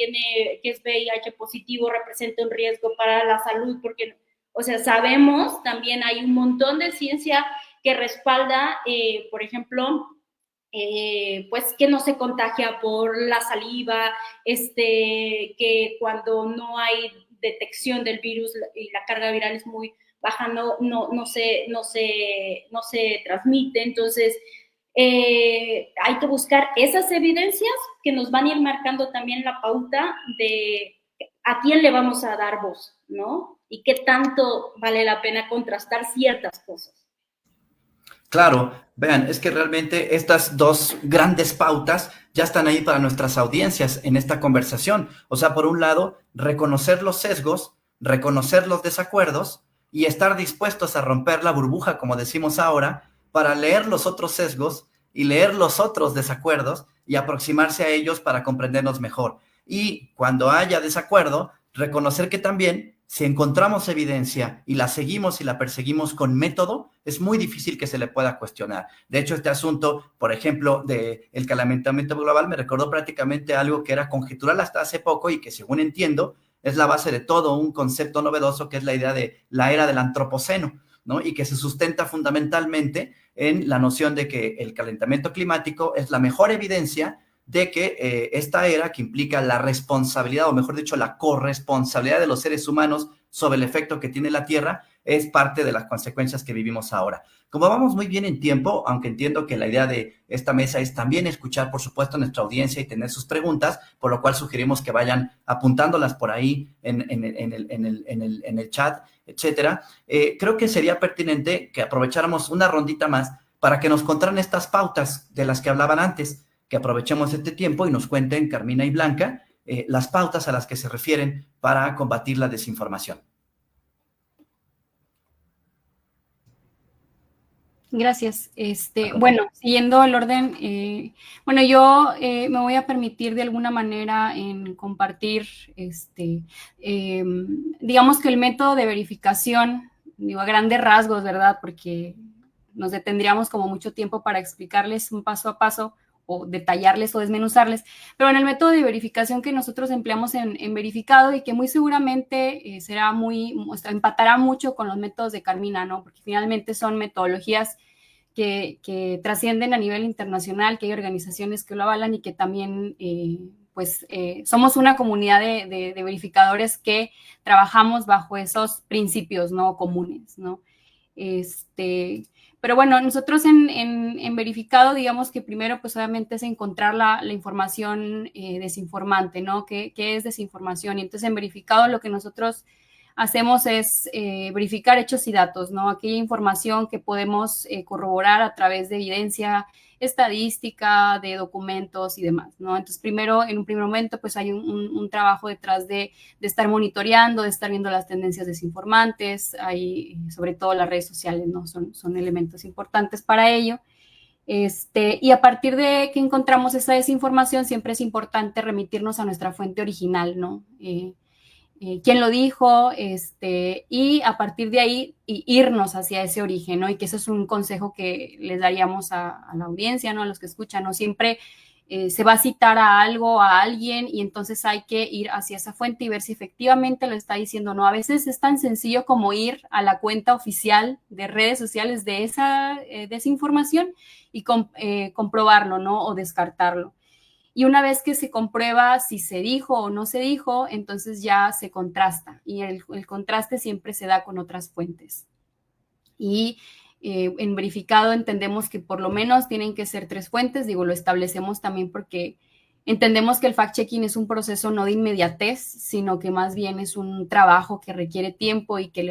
S4: es VIH positivo, representa un riesgo para la salud, porque, o sea, sabemos, también hay un montón de ciencia que respalda, por ejemplo, pues que no se contagia por la saliva, que cuando no hay detección del virus y la carga viral es muy, baja, no se transmite. Entonces, hay que buscar esas evidencias que nos van a ir marcando también la pauta de a quién le vamos a dar voz, ¿no? Y qué tanto vale la pena contrastar ciertas cosas.
S2: Claro, vean, es que realmente estas dos grandes pautas ya están ahí para nuestras audiencias en esta conversación. O sea, por un lado, reconocer los sesgos, reconocer los desacuerdos y estar dispuestos a romper la burbuja, como decimos ahora, para leer los otros sesgos y leer los otros desacuerdos y aproximarse a ellos para comprendernos mejor. Y cuando haya desacuerdo, reconocer que también si encontramos evidencia y la seguimos y la perseguimos con método, es muy difícil que se le pueda cuestionar. De hecho, este asunto, por ejemplo, del calentamiento global me recordó prácticamente algo que era conjetural hasta hace poco y que, según entiendo, es la base de todo un concepto novedoso que es la idea de la era del antropoceno, ¿no? Y que se sustenta fundamentalmente en la noción de que el calentamiento climático es la mejor evidencia de que esta era, que implica la responsabilidad, o mejor dicho, la corresponsabilidad de los seres humanos sobre el efecto que tiene la Tierra, es parte de las consecuencias que vivimos ahora. Como vamos muy bien en tiempo, aunque entiendo que la idea de esta mesa es también escuchar, por supuesto, a nuestra audiencia y tener sus preguntas, por lo cual sugerimos que vayan apuntándolas por ahí en el chat, etcétera. Creo que sería pertinente que aprovecháramos una rondita más para que nos contaran estas pautas de las que hablaban antes, que aprovechemos este tiempo y nos cuenten, Carmina y Blanca, las pautas a las que se refieren para combatir la desinformación.
S3: Gracias. Bueno, siguiendo el orden, yo me voy a permitir de alguna manera en compartir, digamos que el método de verificación, digo a grandes rasgos, ¿verdad? Porque nos detendríamos como mucho tiempo para explicarles un paso a paso o detallarles o desmenuzarles, pero en el método de verificación que nosotros empleamos en Verificado y que muy seguramente empatará mucho con los métodos de Carmina, ¿no? Porque finalmente son metodologías que trascienden a nivel internacional, que hay organizaciones que lo avalan y que también, somos una comunidad de verificadores que trabajamos bajo esos principios, ¿no? Comunes, ¿no? Pero bueno, nosotros en Verificado, digamos que primero, pues obviamente es encontrar la información desinformante, ¿no? ¿Qué es desinformación? Y entonces en Verificado lo que nosotros hacemos es verificar hechos y datos, ¿no? Aquella información que podemos corroborar a través de evidencia estadística, de documentos y demás, ¿no? Entonces, primero, en un primer momento, pues hay un trabajo detrás de estar monitoreando, de estar viendo las tendencias desinformantes, hay sobre todo las redes sociales, ¿no? Son elementos importantes para ello. Y a partir de que encontramos esa desinformación, siempre es importante remitirnos a nuestra fuente original, ¿no? Quién lo dijo, y a partir de ahí irnos hacia ese origen, ¿no? Y que eso es un consejo que les daríamos a la audiencia, ¿no? A los que escuchan, ¿no? Siempre se va a citar a algo, a alguien, y entonces hay que ir hacia esa fuente y ver si efectivamente lo está diciendo, ¿no? A veces es tan sencillo como ir a la cuenta oficial de redes sociales de esa desinformación y comprobarlo, ¿no? O descartarlo. Y una vez que se comprueba si se dijo o no se dijo, entonces ya se contrasta. Y el contraste siempre se da con otras fuentes. Y en Verificado entendemos que por lo menos tienen que ser 3 fuentes. Digo, lo establecemos también porque entendemos que el fact-checking es un proceso no de inmediatez, sino que más bien es un trabajo que requiere tiempo y que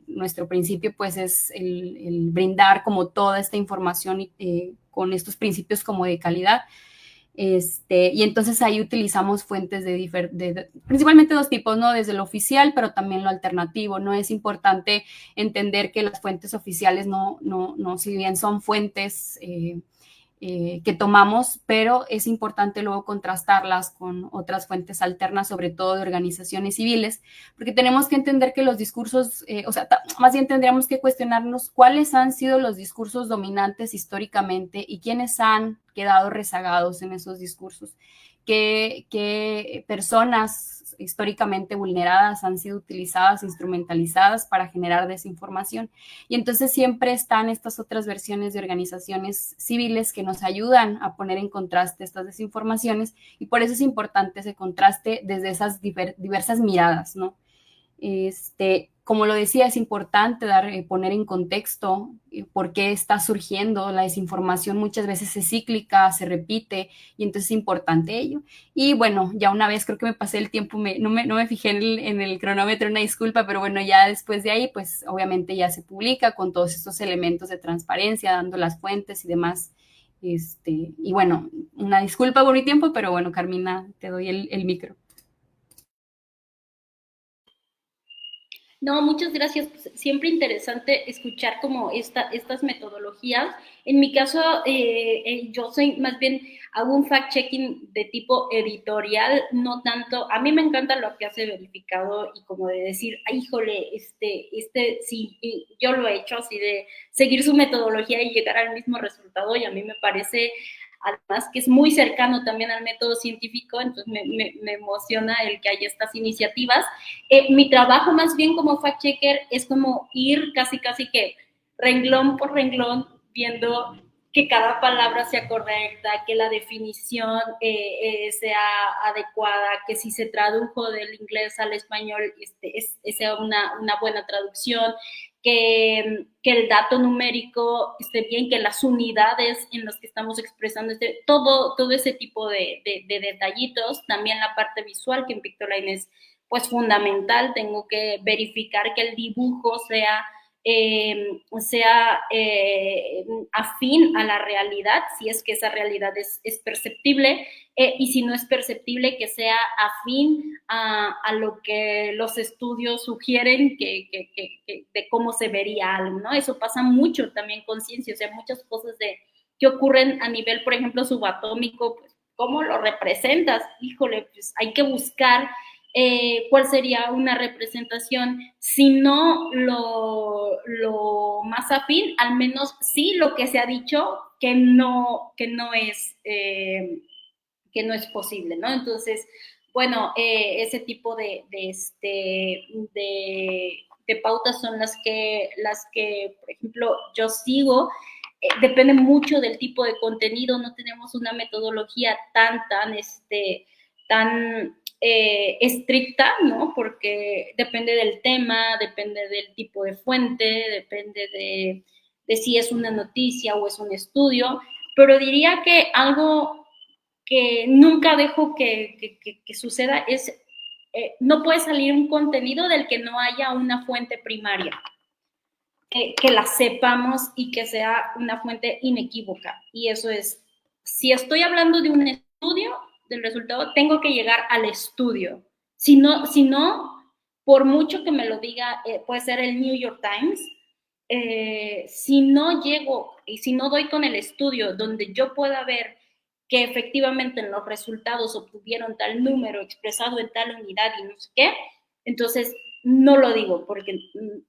S3: nuestro principio pues es el brindar como toda esta información con estos principios como de calidad. Y entonces ahí utilizamos fuentes principalmente 2 tipos, ¿no? Desde lo oficial, pero también lo alternativo, ¿no? Es importante entender que las fuentes oficiales no si bien son fuentes que tomamos, pero es importante luego contrastarlas con otras fuentes alternas, sobre todo de organizaciones civiles, porque tenemos que entender que los discursos, más bien tendríamos que cuestionarnos cuáles han sido los discursos dominantes históricamente y quiénes han quedado rezagados en esos discursos, qué personas históricamente vulneradas han sido utilizadas, instrumentalizadas para generar desinformación. Y entonces siempre están estas otras versiones de organizaciones civiles que nos ayudan a poner en contraste estas desinformaciones, y por eso es importante ese contraste desde esas diversas miradas, ¿no? Como lo decía, es importante poner en contexto por qué está surgiendo la desinformación. Muchas veces es cíclica, se repite, y entonces es importante ello. Y bueno, ya una vez creo que me pasé el tiempo, no me fijé en el cronómetro, una disculpa, pero bueno, ya después de ahí, pues obviamente ya se publica con todos estos elementos de transparencia, dando las fuentes y demás. Y bueno, una disculpa por mi tiempo, pero bueno, Carmina, te doy el micro.
S4: No, muchas gracias. Pues, siempre interesante escuchar como estas metodologías. En mi caso, yo soy más bien, hago un fact-checking de tipo editorial, no tanto, a mí me encanta lo que hace Verificado y como de decir, ay, híjole, sí, yo lo he hecho así de seguir su metodología y llegar al mismo resultado, y a mí me parece además que es muy cercano también al método científico, entonces me emociona el que haya estas iniciativas. Mi trabajo más bien como fact-checker es como ir casi que renglón por renglón viendo que cada palabra sea correcta, que la definición sea adecuada, que si se tradujo del inglés al español sea una buena traducción, que el dato numérico esté bien, que las unidades en las que estamos expresando, todo ese tipo de detallitos, también la parte visual, que en Pictoline es pues fundamental, tengo que verificar que el dibujo sea afín a la realidad, si es que esa realidad es perceptible, y si no es perceptible, que sea afín a lo que los estudios sugieren de cómo se vería algo, ¿no? Eso pasa mucho también con ciencia, o sea, muchas cosas que ocurren a nivel, por ejemplo, subatómico, pues, ¿cómo lo representas? Híjole, pues hay que buscar cuál sería una representación, si no lo más afín, al menos sí lo que se ha dicho que no es posible, ¿no? Entonces, bueno, ese tipo de pautas son las que, por ejemplo, yo sigo. Depende mucho del tipo de contenido, no tenemos una metodología tan estricta, ¿no? Porque depende del tema, depende del tipo de fuente, depende de si es una noticia o es un estudio, pero diría que algo que nunca dejo que suceda es, no puede salir un contenido del que no haya una fuente primaria, que la sepamos y que sea una fuente inequívoca. Y eso es, si estoy hablando de un estudio, del resultado, tengo que llegar al estudio. Si no, por mucho que me lo diga, puede ser el New York Times, si no llego y si no doy con el estudio donde yo pueda ver que efectivamente en los resultados obtuvieron tal número expresado en tal unidad y no sé qué, entonces no lo digo, porque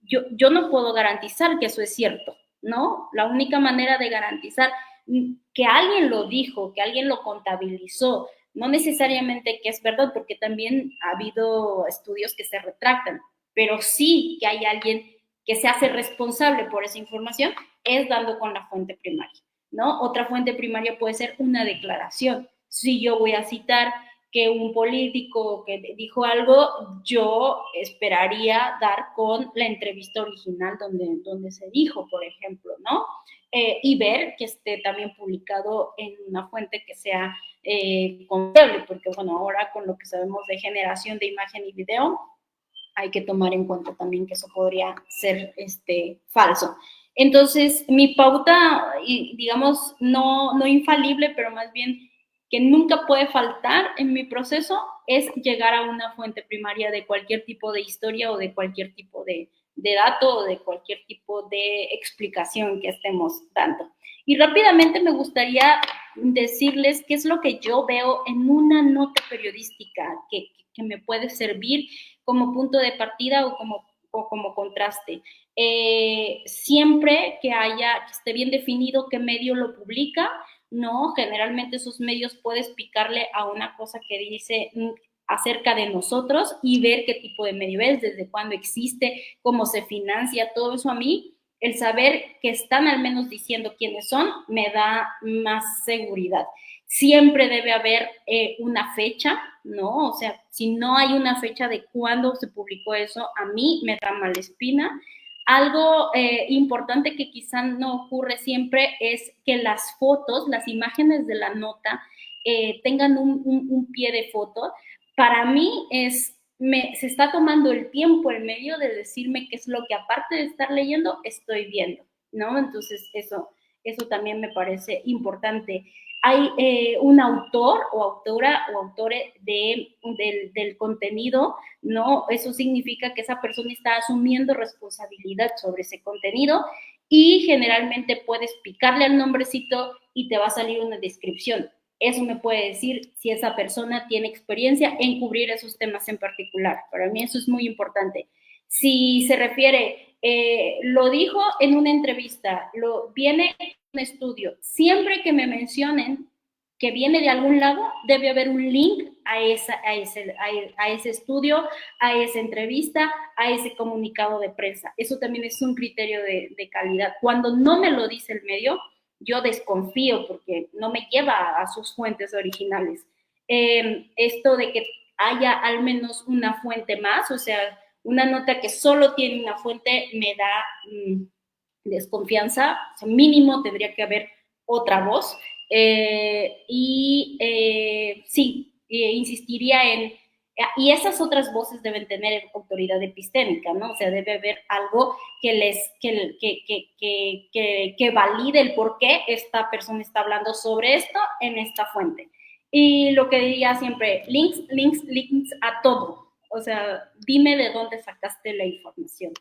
S4: yo no puedo garantizar que eso es cierto, ¿no? La única manera de garantizar que alguien lo dijo, que alguien lo contabilizó, no necesariamente que es verdad, porque también ha habido estudios que se retractan, pero sí que hay alguien que se hace responsable por esa información, es dando con la fuente primaria, ¿no? Otra fuente primaria puede ser una declaración. Si yo voy a citar que un político que dijo algo, yo esperaría dar con la entrevista original donde se dijo, por ejemplo, ¿no? Y ver que esté también publicado en una fuente que sea confiable, porque bueno, ahora con lo que sabemos de generación de imagen y video, hay que tomar en cuenta también que eso podría ser falso. Entonces, mi pauta, digamos, no infalible, pero más bien que nunca puede faltar en mi proceso, es llegar a una fuente primaria de cualquier tipo de historia o de cualquier tipo de dato o de cualquier tipo de explicación que estemos dando. Y rápidamente me gustaría decirles qué es lo que yo veo en una nota periodística que me puede servir como punto de partida o como contraste. Siempre que esté bien definido qué medio lo publica, ¿no? Generalmente esos medios puedes picarle a una cosa que dice acerca de nosotros y ver qué tipo de medio es, desde cuándo existe, cómo se financia, todo eso a mí, el saber que están al menos diciendo quiénes son, me da más seguridad. siempre debe haber una fecha, ¿no? O sea, si no hay una fecha de cuándo se publicó eso, a mí me da mala espina. Algo importante que quizá no ocurre siempre es que las fotos, las imágenes de la nota tengan un pie de foto. Para mí se está tomando el tiempo en medio de decirme qué es lo que aparte de estar leyendo estoy viendo, ¿no? Entonces eso también me parece importante. Hay un autor o autora o autore del contenido, ¿no? Eso significa que esa persona está asumiendo responsabilidad sobre ese contenido y generalmente puedes picarle al nombrecito y te va a salir una descripción. Eso me puede decir si esa persona tiene experiencia en cubrir esos temas en particular. Para mí eso es muy importante. Si se refiere, lo dijo en una entrevista, viene en un estudio, siempre que me mencionen que viene de algún lado, debe haber un link a ese estudio, a esa entrevista, a ese comunicado de prensa. Eso también es un criterio de calidad. Cuando no me lo dice el medio, yo desconfío porque no me lleva a sus fuentes originales. Esto de que haya al menos una fuente más, o sea, una nota que solo tiene una fuente me da desconfianza, o sea, mínimo tendría que haber otra voz. Sí, insistiría en, y esas otras voces deben tener autoridad epistémica, ¿no? O sea, debe haber algo que valide el por qué esta persona está hablando sobre esto en esta fuente. Y lo que diría siempre, links a todo. O sea, dime de dónde sacaste la información.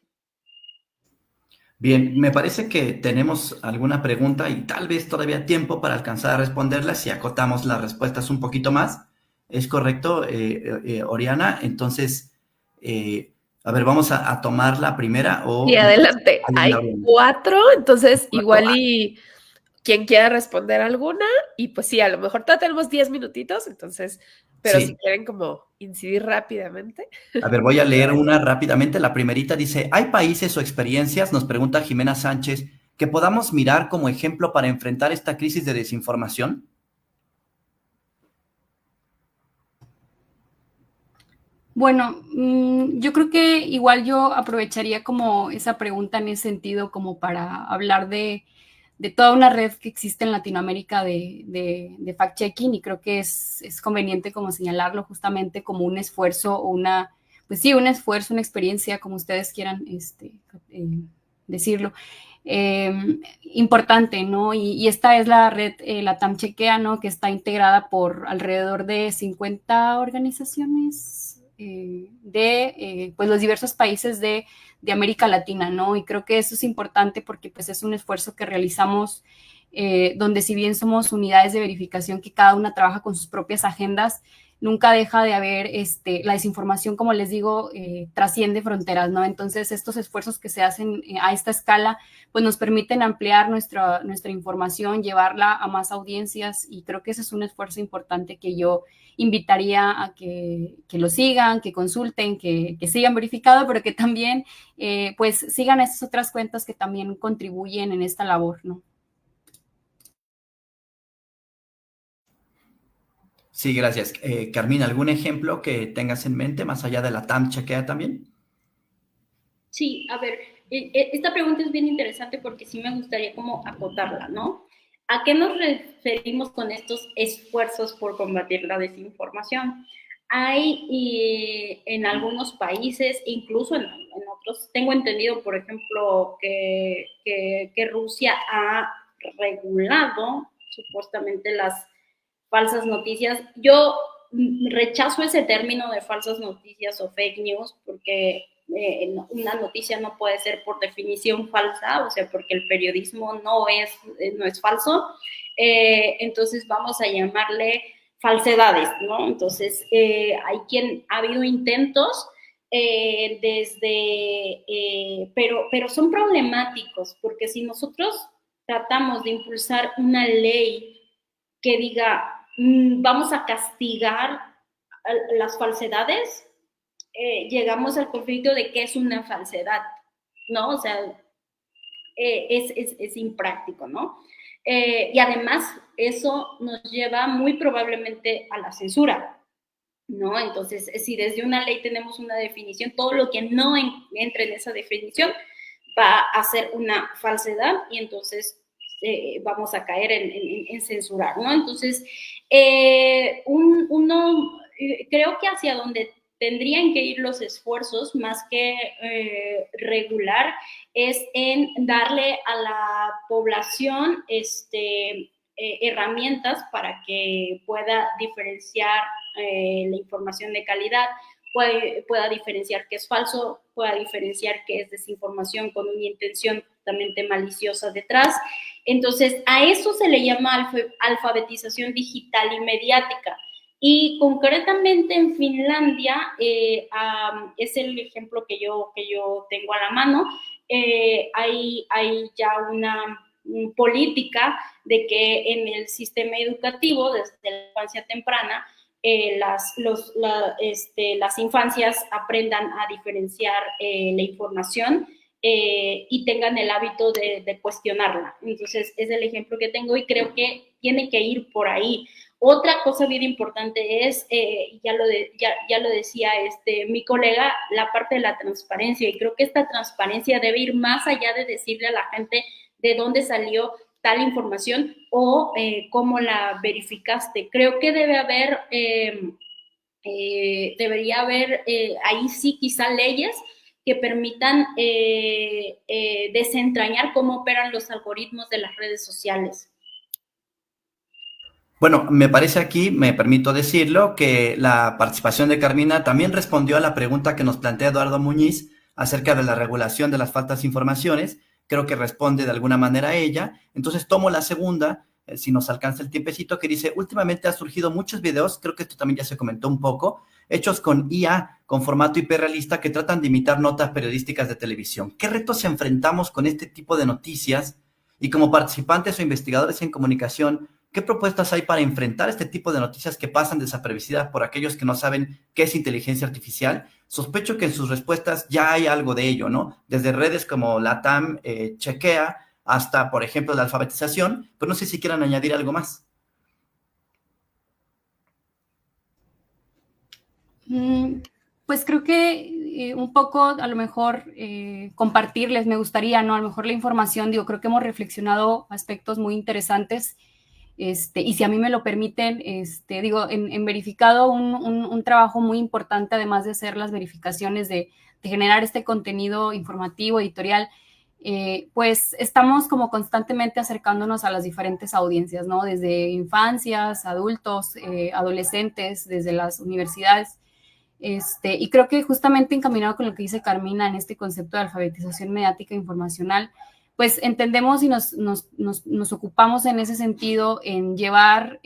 S2: Bien, me parece que tenemos alguna pregunta y tal vez todavía tiempo para alcanzar a responderla si acotamos las respuestas un poquito más. ¿Es correcto, Oriana? Entonces, a ver, vamos a tomar la primera.
S1: Y adelante, hay 4, entonces igual y quien quiera responder alguna, y pues sí, a lo mejor todavía tenemos 10 minutitos, entonces, pero sí, si quieren como incidir rápidamente.
S2: A ver, voy a leer una rápidamente. La primerita dice, ¿hay países o experiencias, nos pregunta Jimena Sánchez, que podamos mirar como ejemplo para enfrentar esta crisis de desinformación?
S3: Bueno, yo creo que igual yo aprovecharía como esa pregunta en ese sentido como para hablar de toda una red que existe en Latinoamérica de fact-checking, y creo que es conveniente como señalarlo justamente como un esfuerzo o pues sí, un esfuerzo, una experiencia, como ustedes quieran decirlo, importante, ¿no? Y esta es la red, la TAM Chequea, ¿no? Que está integrada por alrededor de 50 organizaciones pues los diversos países de América Latina, ¿no? Y creo que eso es importante porque pues es un esfuerzo que realizamos donde si bien somos unidades de verificación que cada una trabaja con sus propias agendas, nunca deja de haber la desinformación, como les digo, trasciende fronteras, ¿no? Entonces estos esfuerzos que se hacen a esta escala pues nos permiten ampliar nuestra información, llevarla a más audiencias, y creo que ese es un esfuerzo importante que yo invitaría a que lo sigan, que consulten, que sigan verificado, pero que también pues sigan esas otras cuentas que también contribuyen en esta labor, ¿no?
S2: Sí, gracias. Carmina, ¿algún ejemplo que tengas en mente más allá de la TAM Chequea también?
S4: Sí, a ver, esta pregunta es bien interesante porque sí me gustaría como acotarla, ¿no? ¿A qué nos referimos con estos esfuerzos por combatir la desinformación? Hay en algunos países, incluso en otros, tengo entendido, por ejemplo, que Rusia ha regulado supuestamente las falsas noticias. Yo rechazo ese término de falsas noticias o fake news porque una noticia no puede ser por definición falsa, o sea, porque el periodismo no es falso, entonces vamos a llamarle falsedades, ¿no? Entonces, ha habido intentos pero son problemáticos, porque si nosotros tratamos de impulsar una ley que diga, vamos a castigar las falsedades, llegamos al conflicto de qué es una falsedad, ¿no? O sea, es impráctico, ¿no? Y además eso nos lleva muy probablemente a la censura, ¿no? Entonces, si desde una ley tenemos una definición, todo lo que no entre en esa definición va a ser una falsedad y entonces vamos a caer en censurar, ¿no? Entonces, creo que hacia donde tendrían que ir los esfuerzos, más que regular, es en darle a la población herramientas para que pueda diferenciar la información de calidad, pueda diferenciar qué es falso, pueda diferenciar qué es desinformación con una intención totalmente maliciosa detrás. Entonces, a eso se le llama alfabetización digital y mediática. Y concretamente en Finlandia, es el ejemplo que yo tengo a la mano, hay ya una política de que en el sistema educativo, desde la infancia temprana, las infancias aprendan a diferenciar la información y tengan el hábito de cuestionarla. Entonces, es el ejemplo que tengo y creo que tiene que ir por ahí. Otra cosa bien importante es, ya lo decía mi colega, la parte de la transparencia, y creo que esta transparencia debe ir más allá de decirle a la gente de dónde salió tal información o cómo la verificaste. Creo que debería haber ahí sí quizá leyes que permitan desentrañar cómo operan los algoritmos de las redes sociales.
S2: Bueno, me parece aquí, me permito decirlo, que la participación de Carmina también respondió a la pregunta que nos plantea Eduardo Muñiz acerca de la regulación de las falsas informaciones. Creo que responde de alguna manera a ella. Entonces tomo la segunda, si nos alcanza el tiempecito, que dice, últimamente ha surgido muchos videos, creo que esto también ya se comentó un poco, hechos con IA, con formato hiperrealista, que tratan de imitar notas periodísticas de televisión. ¿Qué retos enfrentamos con este tipo de noticias? Y como participantes o investigadores en comunicación, ¿qué propuestas hay para enfrentar este tipo de noticias que pasan desapercibidas por aquellos que no saben qué es inteligencia artificial? Sospecho que en sus respuestas ya hay algo de ello, ¿no? Desde redes como LATAM, Chequea, hasta, por ejemplo, la alfabetización, pero no sé si quieran añadir algo más.
S3: Pues creo que un poco, a lo mejor, compartirles, me gustaría, ¿no? A lo mejor la información, digo, creo que hemos reflexionado aspectos muy interesantes. Y si a mí me lo permiten, digo, en verificado un trabajo muy importante, además de hacer las verificaciones de generar este contenido informativo, editorial, pues estamos como constantemente acercándonos a las diferentes audiencias, ¿no? Desde infancias, adultos, adolescentes, desde las universidades. Y creo que justamente encaminado con lo que dice Carmina en este concepto de alfabetización mediática e informacional, pues entendemos y nos ocupamos en ese sentido en llevar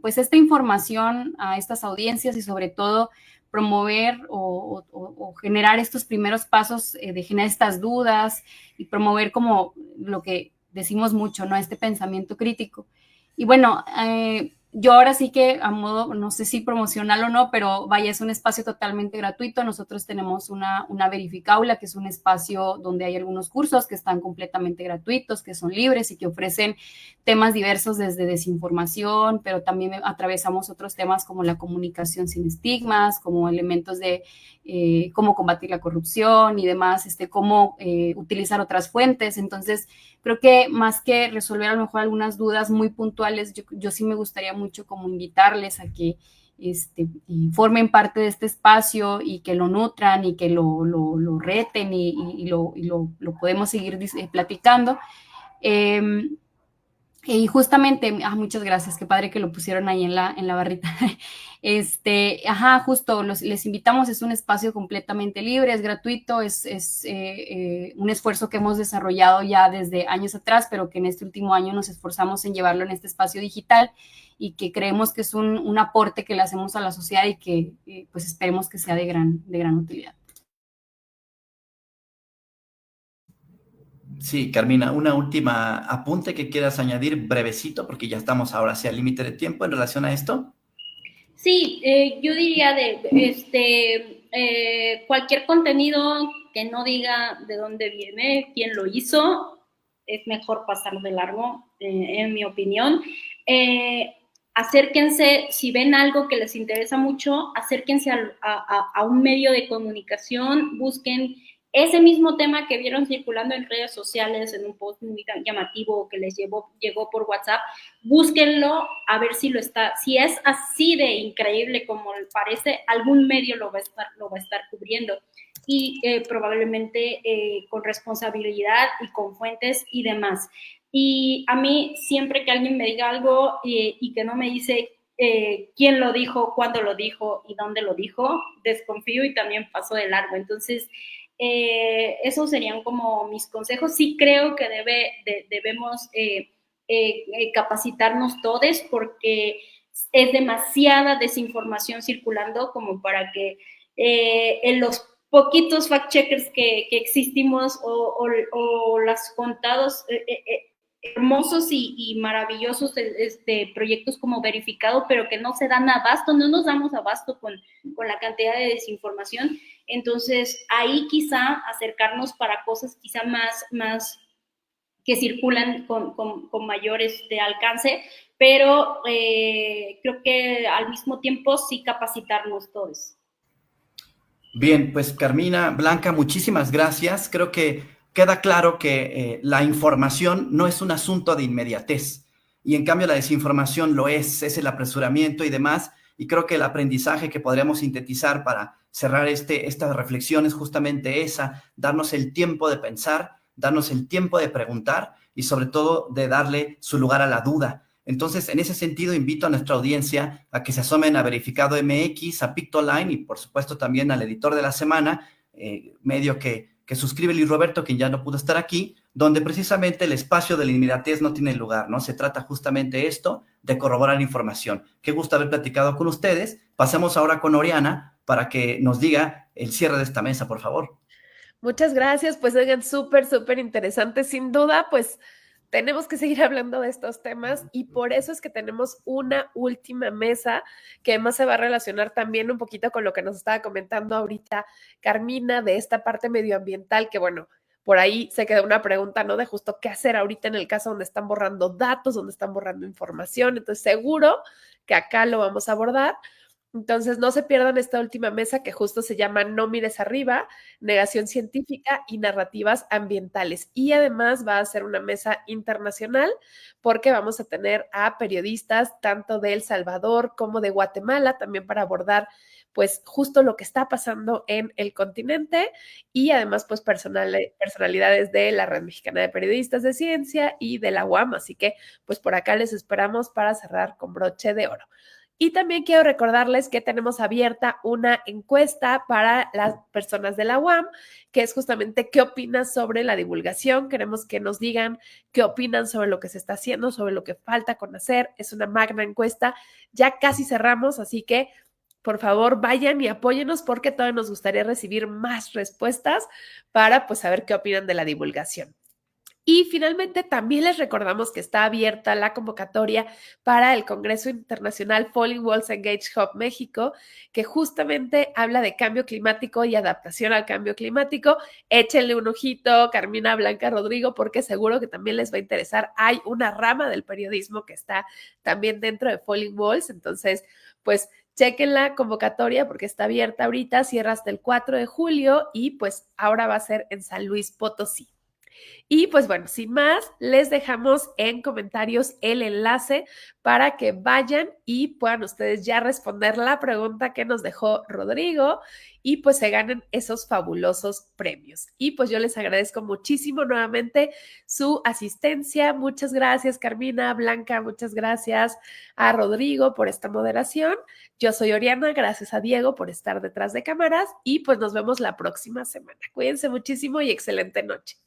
S3: pues esta información a estas audiencias y sobre todo promover o generar estos primeros pasos de generar estas dudas y promover como lo que decimos mucho, ¿no? Este pensamiento crítico. Y bueno, yo ahora sí que a modo, no sé si promocional o no, pero vaya, es un espacio totalmente gratuito. Nosotros tenemos una Verificaula, que es un espacio donde hay algunos cursos que están completamente gratuitos, que son libres y que ofrecen temas diversos desde desinformación, pero también atravesamos otros temas como la comunicación sin estigmas, como elementos de cómo combatir la corrupción y demás, cómo utilizar otras fuentes. Entonces, creo que más que resolver a lo mejor algunas dudas muy puntuales, yo sí me gustaría mucho como invitarles a que formen parte de este espacio y que lo nutran y que lo reten y lo podemos seguir platicando. Y justamente, muchas gracias, qué padre que lo pusieron ahí en la barrita. Justo, les invitamos, es un espacio completamente libre, es gratuito, es un esfuerzo que hemos desarrollado ya desde años atrás, pero que en este último año nos esforzamos en llevarlo en este espacio digital y que creemos que es un aporte que le hacemos a la sociedad y que pues esperemos que sea de gran utilidad.
S2: Sí, Carmina, una última apunte que quieras añadir brevecito, porque ya estamos ahora hacia el límite de tiempo en relación a esto.
S4: Sí, yo diría cualquier contenido que no diga de dónde viene, quién lo hizo, es mejor pasar de largo, en mi opinión. Acérquense, si ven algo que les interesa mucho, acérquense a un medio de comunicación, busquen ese mismo tema que vieron circulando en redes sociales, en un post muy llamativo que les llegó por WhatsApp, búsquenlo a ver si si es así de increíble como parece, algún medio lo va a estar cubriendo y probablemente con responsabilidad y con fuentes y demás. Y a mí, siempre que alguien me diga algo y que no me dice quién lo dijo, cuándo lo dijo y dónde lo dijo, desconfío y también paso de largo. Entonces, esos serían como mis consejos. Sí creo que debemos capacitarnos todos, porque es demasiada desinformación circulando como para que en los poquitos fact-checkers que existimos o las contados hermosos y maravillosos proyectos como Verificado, pero que no se dan abasto, no nos damos abasto con la cantidad de desinformación. Entonces, ahí quizá acercarnos para cosas quizá más que circulan con mayores de alcance, pero creo que al mismo tiempo sí capacitarnos todos.
S2: Bien, pues Carmina, Blanca, muchísimas gracias. Creo que queda claro que la información no es un asunto de inmediatez y en cambio la desinformación lo es el apresuramiento y demás. Y creo que el aprendizaje que podríamos sintetizar para cerrar esta reflexión es justamente esa: darnos el tiempo de pensar, darnos el tiempo de preguntar y sobre todo de darle su lugar a la duda. Entonces, en ese sentido, invito a nuestra audiencia a que se asomen a Verificado MX, a Pictoline y, por supuesto, también al editor de la semana, medio que suscribe Luis Roberto, quien ya no pudo estar aquí, donde precisamente el espacio de la inmediatez no tiene lugar, ¿no? Se trata justamente esto, de corroborar información. Qué gusto haber platicado con ustedes. Pasemos ahora con Oriana para que nos diga el cierre de esta mesa, por favor.
S1: Muchas gracias, pues oigan, súper interesante, sin duda, pues tenemos que seguir hablando de estos temas y por eso es que tenemos una última mesa que además se va a relacionar también un poquito con lo que nos estaba comentando ahorita Carmina de esta parte medioambiental, que bueno, por ahí se quedó una pregunta, ¿no? De justo qué hacer ahorita en el caso donde están borrando datos, donde están borrando información, entonces seguro que acá lo vamos a abordar. Entonces, no se pierdan esta última mesa que justo se llama No mires arriba, negación científica y narrativas ambientales. Y además va a ser una mesa internacional porque vamos a tener a periodistas tanto de El Salvador como de Guatemala también para abordar pues justo lo que está pasando en el continente y además pues personalidades de la Red Mexicana de Periodistas de Ciencia y de la UAM. Así que pues por acá les esperamos para cerrar con broche de oro. Y también quiero recordarles que tenemos abierta una encuesta para las personas de la UAM, que es justamente qué opinas sobre la divulgación. Queremos que nos digan qué opinan sobre lo que se está haciendo, sobre lo que falta conocer. Es una magna encuesta. Ya casi cerramos, así que por favor vayan y apóyenos porque todavía nos gustaría recibir más respuestas para pues saber qué opinan de la divulgación. Y finalmente también les recordamos que está abierta la convocatoria para el Congreso Internacional Falling Walls Engage Hub México, que justamente habla de cambio climático y adaptación al cambio climático. Échenle un ojito, Carmina, Blanca, Rodrigo, porque seguro que también les va a interesar. Hay una rama del periodismo que está también dentro de Falling Walls, entonces, pues chequen la convocatoria porque está abierta ahorita, cierra hasta el 4 de julio y pues ahora va a ser en San Luis Potosí. Y pues bueno, sin más, les dejamos en comentarios el enlace para que vayan y puedan ustedes ya responder la pregunta que nos dejó Rodrigo y pues se ganen esos fabulosos premios. Y pues yo les agradezco muchísimo nuevamente su asistencia. Muchas gracias, Carmina, Blanca, muchas gracias a Rodrigo por esta moderación. Yo soy Oriana, gracias a Diego por estar detrás de cámaras y pues nos vemos la próxima semana. Cuídense muchísimo y excelente noche.